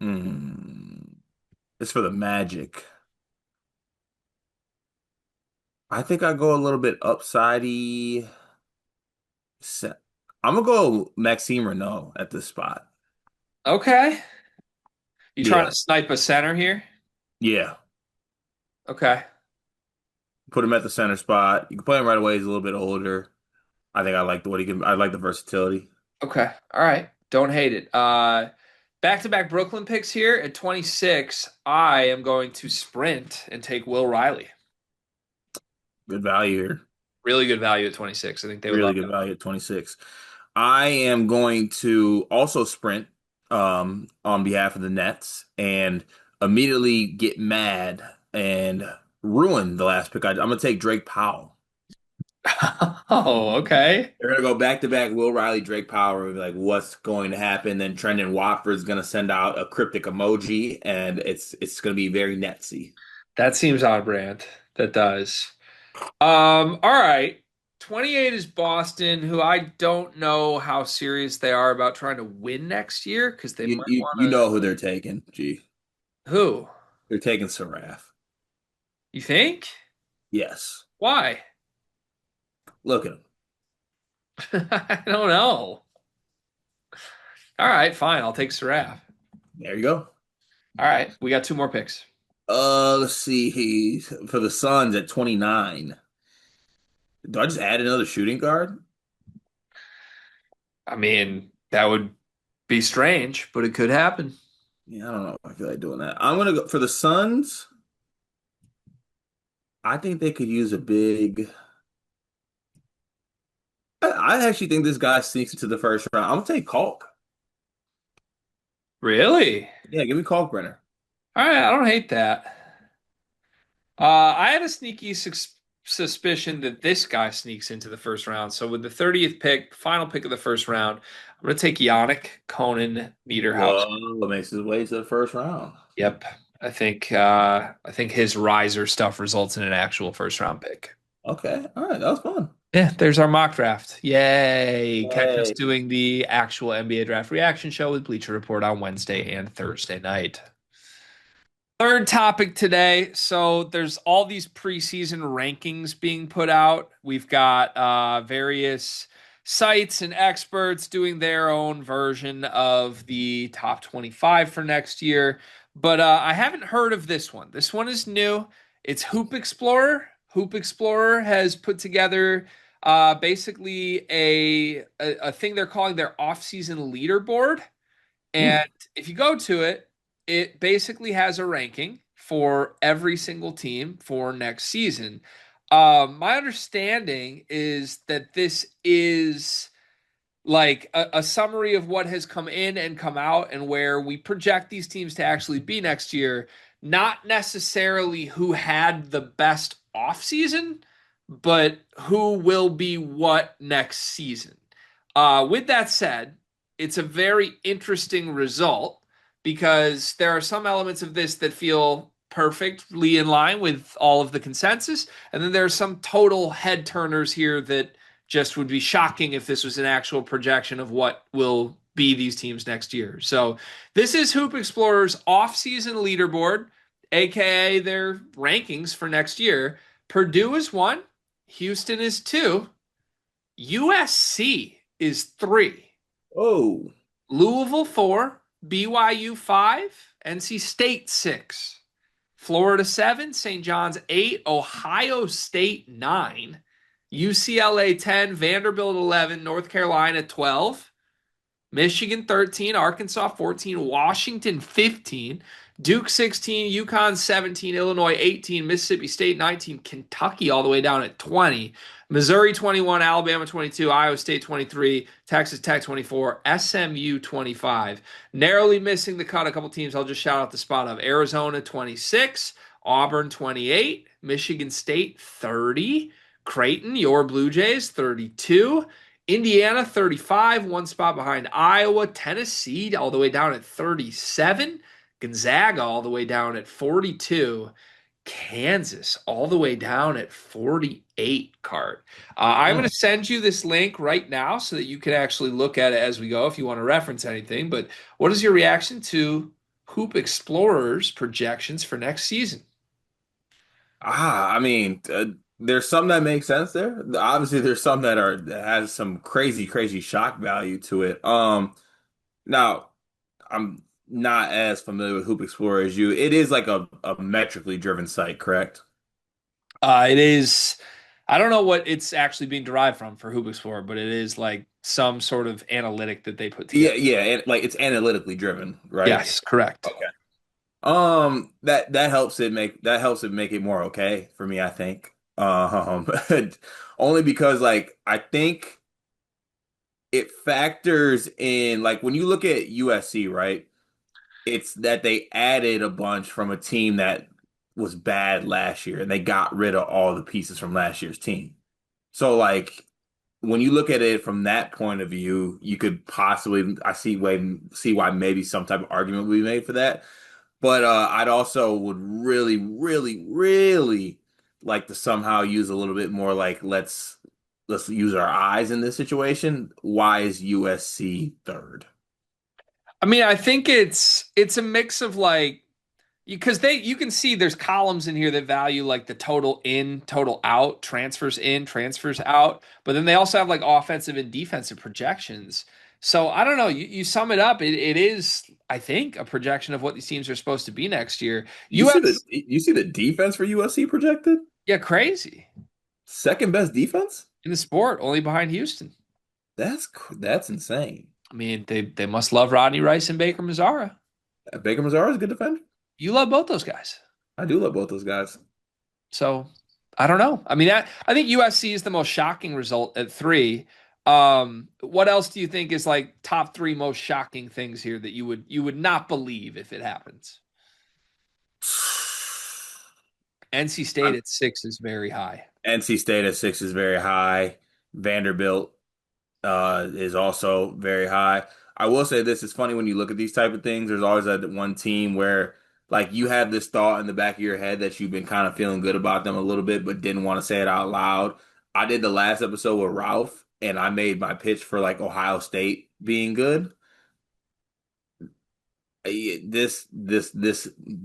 Hmm. It's for the Magic. I think I go a little bit upsidey. I'm gonna go Maxime Renault at this spot. Okay. You trying Yeah, to snipe a center here? yeah. Okay. Put him at the center spot. You can play him right away. He's a little bit older. I think I like the what he can. I like the versatility. Okay. All right. Don't hate it. Back-to-back Brooklyn picks here at 26. I am going to sprint and take Will Riley. Good value here. Really good value at 26. I think they would Really love good him. value at 26. I am going to also sprint on behalf of the Nets and immediately get mad and ruin the last pick. I'm gonna take Drake Powell. Oh, okay. They're gonna go back to back Will Riley, Drake Powell, and be like, what's going to happen? Then Trendon Watford's gonna send out a cryptic emoji, and it's gonna be very Netsy. That seems on brand. That does. All right. 28 is Boston, who I don't know how serious they are about trying to win next year because they You might you want you to. know who they're taking, G. Who? They're taking Seraph. You think? Yes. Why? Look at him. I don't know. All right, fine. I'll take Saraf. There you go. All right, we got two more picks. Let's see. He's for the Suns at 29. Do I just add another shooting guard? I mean, that would be strange, but it could happen. Yeah, I don't know if I feel like doing that. I'm gonna go for the Suns. I think they could use a big. I actually think this guy sneaks into the first round. I'm gonna take Kalk. Really? Yeah, give me Kalkbrenner. All right, I don't hate that. I had a sneaky suspicion that this guy sneaks into the first round. So with the 30th pick, final pick of the first round, I'm going to take Yannick Conan Niederhauser. Whoa, makes his way to the first round. Yep. I think his riser stuff results in an actual first round pick. Okay, all right, that was fun. Yeah, there's our mock draft. Yay. Catch us Hey, doing the actual NBA draft reaction show with Bleacher Report on Wednesday and Thursday night. Third topic today. So there's all these preseason rankings being put out. We've got various sites and experts doing their own version of the top 25 for next year. But I haven't heard of this one. This one is new. It's Hoop Explorer. Hoop Explorer has put together basically a thing they're calling their off-season leaderboard. Hmm. And if you go to it, it basically has a ranking for every single team for next season. My understanding is that this is like a summary of what has come in and come out and where we project these teams to actually be next year, not necessarily who had the best offseason, but who will be what next season. With that said, it's a very interesting result because there are some elements of this that feel perfectly in line with all of the consensus, and then there are some total head turners here that just would be shocking if this was an actual projection of what will be these teams next year. So this is Hoop Explorer's off-season leaderboard, aka their rankings for next year. Purdue is one, Houston is two, USC is three, Oh, Louisville four, BYU five, NC State six, Florida seven, St. John's eight, Ohio State nine, UCLA 10, Vanderbilt 11, North Carolina 12, Michigan 13, Arkansas 14, Washington 15, Duke 16, UConn 17, Illinois 18, Mississippi State 19, Kentucky all the way down at 20, Missouri 21, Alabama 22, Iowa State 23, Texas Tech 24, SMU 25. Narrowly missing the cut, a couple teams I'll just shout out the spot of Arizona 26, Auburn 28, Michigan State 30, Creighton, your Blue Jays 32, Indiana 35, one spot behind Iowa, Tennessee all the way down at 37, Gonzaga all the way down at 42, Kansas all the way down at 48 card. I'm going mm. to send you this link right now so that you can actually look at it as we go if you want to reference anything. But what is your reaction to Hoop Explorers projections for next season? I mean, there's some that make sense there. Obviously, there's some that has some crazy, crazy shock value to it. Now I'm not as familiar with Hoop Explorer as you. It is like a metrically driven site, correct? It is. I don't know what it's actually being derived from for Hoop Explorer, but it is like some sort of analytic that they put Yeah, together. yeah, and like it's analytically driven, right? Yes, correct. Okay. That helps it make it more okay for me, I think. Only because like I think it factors in like when you look at USC, right? It's that they added a bunch from a team that was bad last year and they got rid of all the pieces from last year's team. So like when you look at it from that point of view, you could possibly see why maybe some type of argument would be made for that. But I'd also would really, really, really like to somehow use a little bit more like let's use our eyes in this situation. Why is USC third? I mean, I think it's a mix of like because they you can see there's columns in here that value like the total in, total out, transfers in, transfers out, but then they also have like offensive and defensive projections. So I don't know. You sum it up, it is, I think, a projection of what these teams are supposed to be next year. US, You see the defense for USC projected? yeah, crazy Second best defense? in the sport, only behind Houston. That's insane. I mean, they must love Rodney Rice and Baker Mazzara. Baker Mazara is a good defender. You love both those guys. I do love both those guys. So I don't know. I mean, I think USC is the most shocking result at three. What else do you think is like top three most shocking things here that you would not believe if it happens? NC State I'm, at six is very high. NC State at six is very high. Vanderbilt is also very high. I will say this, it's funny when you look at these type of things, there's always that one team where like you have this thought in the back of your head that you've been kind of feeling good about them a little bit, but didn't want to say it out loud. I did the last episode with Ralph and I made my pitch for like Ohio State being good. This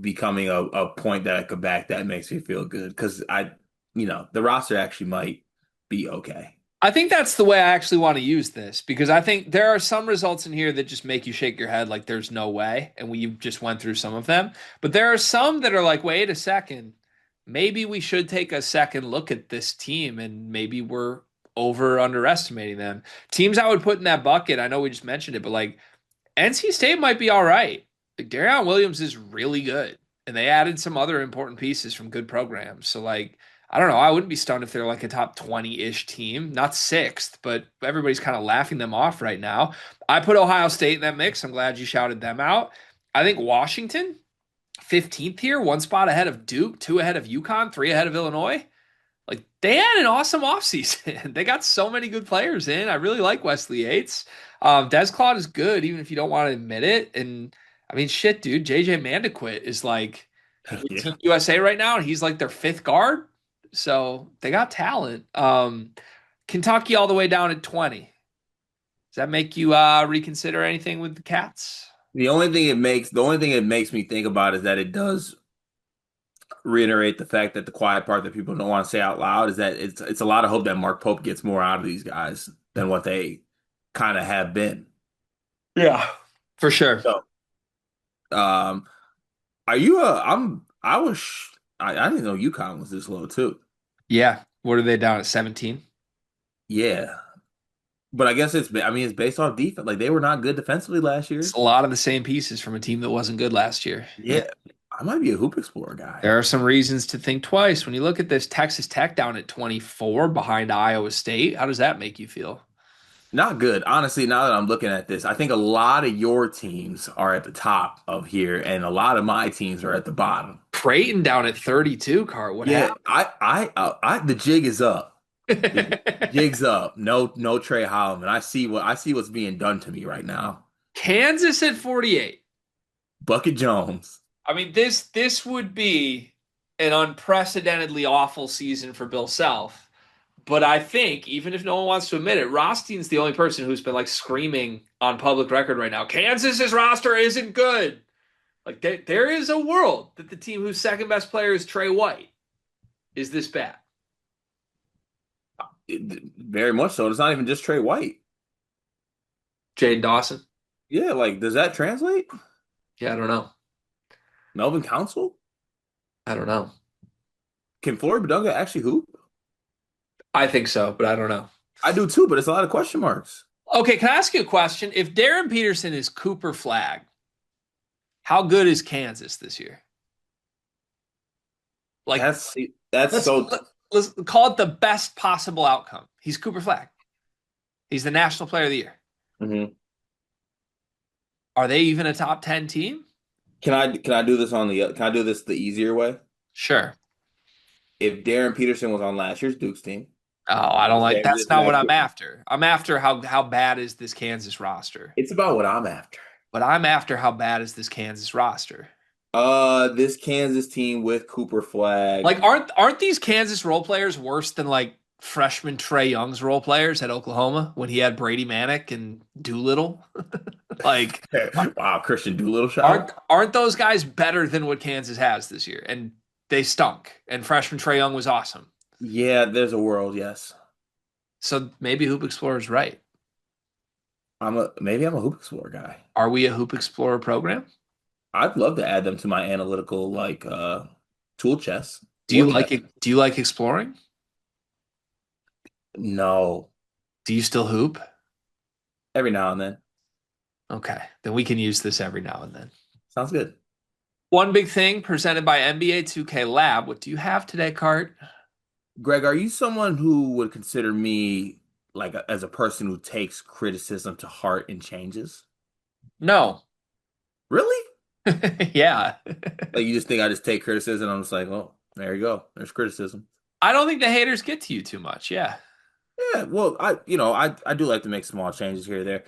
becoming a point that I could back that makes me feel good because the roster actually might be okay. I think that's the way I actually want to use this because I think there are some results in here that just make you shake your head like there's no way. And we just went through some of them. But there are some that are like, wait a second, maybe we should take a second look at this team and maybe we're over underestimating them. Teams I would put in that bucket, I know we just mentioned it, but like NC State might be all right. Like Darion Williams is really good, and they added some other important pieces from good programs. So like, I don't know. I wouldn't be stunned if they're like a top 20-ish team, not sixth, but everybody's kind of laughing them off right now. I put Ohio State in that mix. I'm glad you shouted them out. I think Washington, 15th here, one spot ahead of Duke, two ahead of UConn, three ahead of Illinois. Like they had an awesome offseason. They got so many good players in. I really like Wesley Yates. Des Claude is good, even if you don't want to admit it. And I mean, shit, dude, JJ Mandaquit is like with Team Yeah. USA right now, and he's like their fifth guard. So they got talent. Kentucky all the way down at 20. Does that make you reconsider anything with the Cats? The only thing it makes me think about is that it does reiterate the fact that the quiet part that people don't want to say out loud is that it's a lot of hope that Mark Pope gets more out of these guys than what they kind of have been. Yeah, for sure. So, um, are you a? I was I didn't know UConn was this low too. Yeah. What are they down at 17? Yeah, but I guess I mean it's based off defense. Like they were not good defensively last It's year. a lot of the same pieces from a team that wasn't good last year. Yeah. Yeah, I might be a hoop explorer guy. There are some reasons to think twice. When you look at this Texas Tech down at 24 behind Iowa State, how does that make you feel? Not good. Honestly, now that I'm looking at this, I think a lot of your teams are at the top of here, and a lot of my teams are at the bottom. Creighton down at 32, Cart. What Yeah, happened? the jig is up. The jig's up. No Trey Holloman. I see what's being done to me right now. Kansas at 48. Bucket Jones. I mean, this would be an unprecedentedly awful season for Bill Self. But I think, even if no one wants to admit it, Rothstein's the only person who's been like screaming on public record right now. Kansas's roster isn't good. Like there is a world that the team whose second best player is Trey White is this bad. Very much so. It's not even just Trey White. Jaden Dawson. Yeah, like does that translate? Yeah, I don't know. Melvin Council? I don't know. Can Floyd Badunga actually hoop? I think so, but I don't know. I do too, but it's a lot of question marks. Okay, can I ask you a question? If Darren Peterson is Cooper Flag, how good is Kansas this year? Like, That's that's let's so. let's call it the best possible outcome. He's Cooper Flag. He's the National Player of the Year. Mhm. Are they even a top 10 team? Can I do this can I do this the easier way? Sure. If Darren Peterson was on last year's Duke's team, Oh, I don't like that's this not what next I'm year, after. I'm after how bad is this Kansas roster? it's about what I'm after. But I'm after how bad is this Kansas roster? This Kansas team with Cooper Flag. Like, aren't these Kansas role players worse than like freshman Trey Young's role players at Oklahoma when he had Brady Manick and Doolittle? Like, Wow, Christian Doolittle aren't shout. aren't those guys better than what Kansas has this year? And they stunk. And freshman Trey Young was awesome. Yeah, there's a world, yes. So maybe Hoop Explorer's right. Maybe I'm a hoop explorer guy. Are we a Hoop Explorer program? I'd love to add them to my analytical tool chest, Do you war like chest. it? Do you like exploring? No, Do you still hoop? every now and then. Okay, then we can use this every now and then. Sounds good. One big thing presented by NBA 2K Lab. What do you have today, Cart? Greg, are you someone who would consider me as a person who takes criticism to heart and changes? No. Really? Yeah. Like you just think I just take criticism? I'm just like, well, there you go. There's criticism. I don't think the haters get to you too much. Yeah. Yeah, well, I do like to make small changes here or there.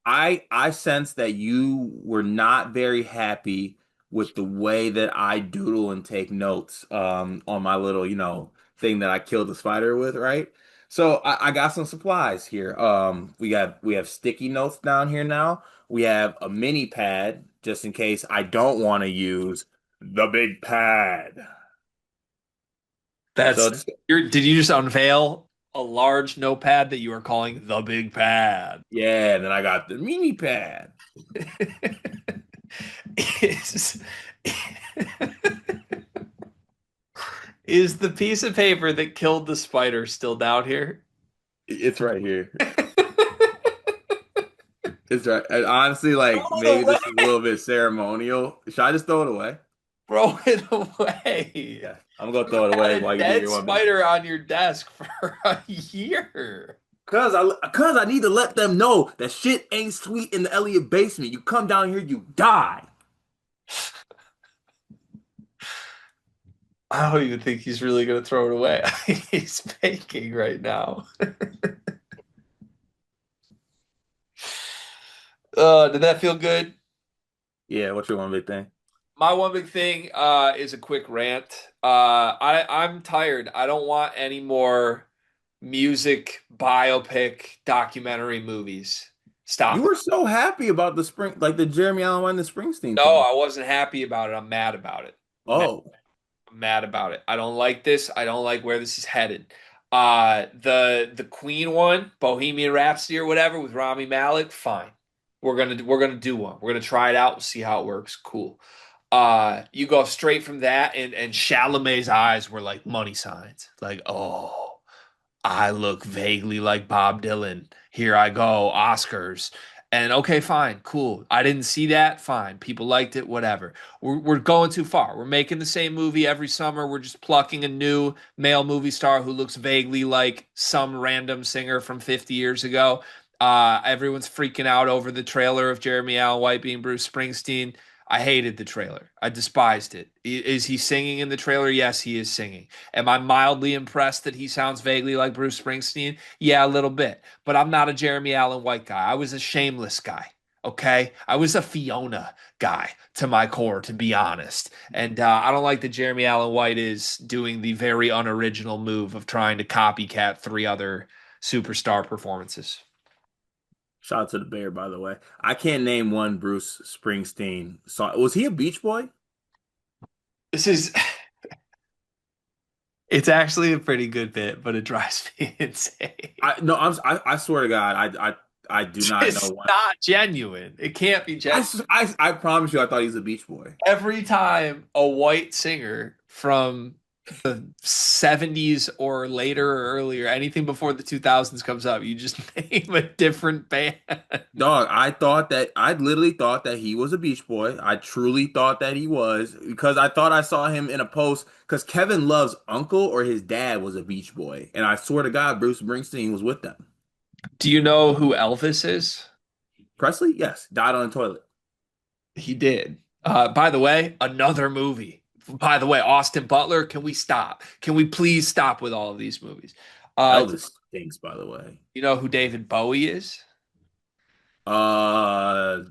I sense that you were not very happy with the way that I doodle and take notes on my little, thing that I killed the spider with, right? So I got some supplies here. We have sticky notes down here now. We have a mini pad just in case I don't want to use the big pad. So That's just did you just unveil a large notepad that you are calling the big pad? yeah, then I got the mini pad. Is is the piece of paper that killed the spider still down here? It's right here. It's right. And honestly, like Throw maybe it this is a away. little bit ceremonial. Should I just throw it away? Throw it away. Yeah, I'm gonna You've throw it had away a while you do dead your one big thing. spider on your desk for a year. Cause I need to let them know that shit ain't sweet in the Elliott basement. You come down here, you die. I don't even think he's really gonna throw it away. He's faking right now. Did that feel good? Yeah, what's your one big thing? My one big thing is a quick rant. I'm tired. I don't want any more music biopic documentary movies. You Stop it. were so happy about the spring, like the Jeremy Allen White and the Springsteen No, thing. I wasn't happy about it. I'm mad about it. Oh, Mad about it. I don't like this. I don't like where this is headed. The Queen one, Bohemian Rhapsody or whatever with Rami Malek, fine. We're gonna do one. We're gonna try it out. We'll see how it works. Cool. You go straight from that, and Chalamet's eyes were like money signs. Like, oh, I look vaguely like Bob Dylan. Here I go, Oscars. And okay, fine, cool. I didn't see that. Fine. People liked it, whatever. We're going too far. We're making the same movie every summer. We're just plucking a new male movie star who looks vaguely like some random singer from 50 years ago. Everyone's freaking out over the trailer of Jeremy Allen White being Bruce Springsteen. I hated the trailer. I despised it. Is he singing in the trailer? Yes, he is singing. Am I mildly impressed that he sounds vaguely like Bruce Springsteen? Yeah, a little bit. But I'm not a Jeremy Allen White guy. I was a Shameless guy. Okay. I was a Fiona guy to my core, to be honest. And I don't like that Jeremy Allen White is doing the very unoriginal move of trying to copycat three other superstar performances. shout out to the Bear, by the way. I can't name one Bruce Springsteen song. Was he a Beach Boy? This is, it's actually a pretty good bit, but it drives me insane. I no, I swear to God, I do not know It's one. not genuine. It can't be genuine. I promise you, I thought he was a Beach Boy. Every time a white singer from the 70s or later or earlier, anything before the 2000s comes up, you just name a different band. Dog, I literally thought that he was a Beach Boy. I truly thought that he was because I thought I saw him in a post because Kevin Love's uncle or his dad was a Beach Boy. And I swear to God, Bruce Springsteen was with them. Do you know who Elvis is? Presley? Yes. Died on the toilet. He did. By the way, another movie. By the way, Austin Butler, can we stop? Can we please stop with all of these movies? Do Elvis stinks, by the way. you know who David Bowie is? Uh,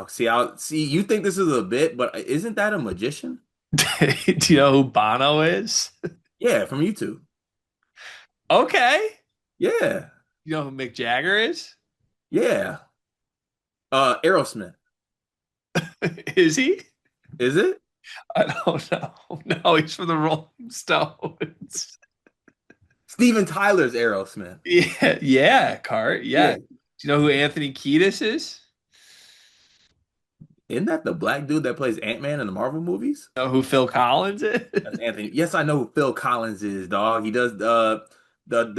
see, you think this is a bit, but isn't that a magician? Do you know who Bono is? Yeah, from YouTube. Okay. Yeah. You know who Mick Jagger is? Yeah. Aerosmith. Is he? Is it? I don't know. No, he's from the Rolling Stones. Steven Tyler's Aerosmith. Yeah, yeah, Cart. Yeah. Yeah. Do you know who Anthony Kiedis is? Isn't that the black dude that plays Ant-Man in the Marvel movies? Know who Phil Collins That's is? Anthony. Yes, I know who Phil Collins is, dog. He does the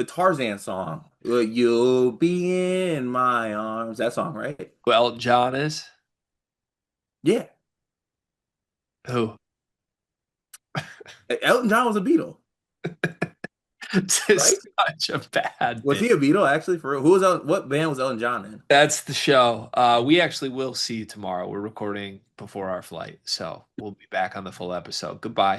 Tarzan song. You'll be in my arms. That song, right? Who Elton John is? Yeah. Who? Elton John was a Beatle, This right? is such a bad Was bit. he a Beatle actually? For real? What band was Elton John in? That's the show. We actually will see you tomorrow. We're recording before our flight, so we'll be back on the full episode. Goodbye.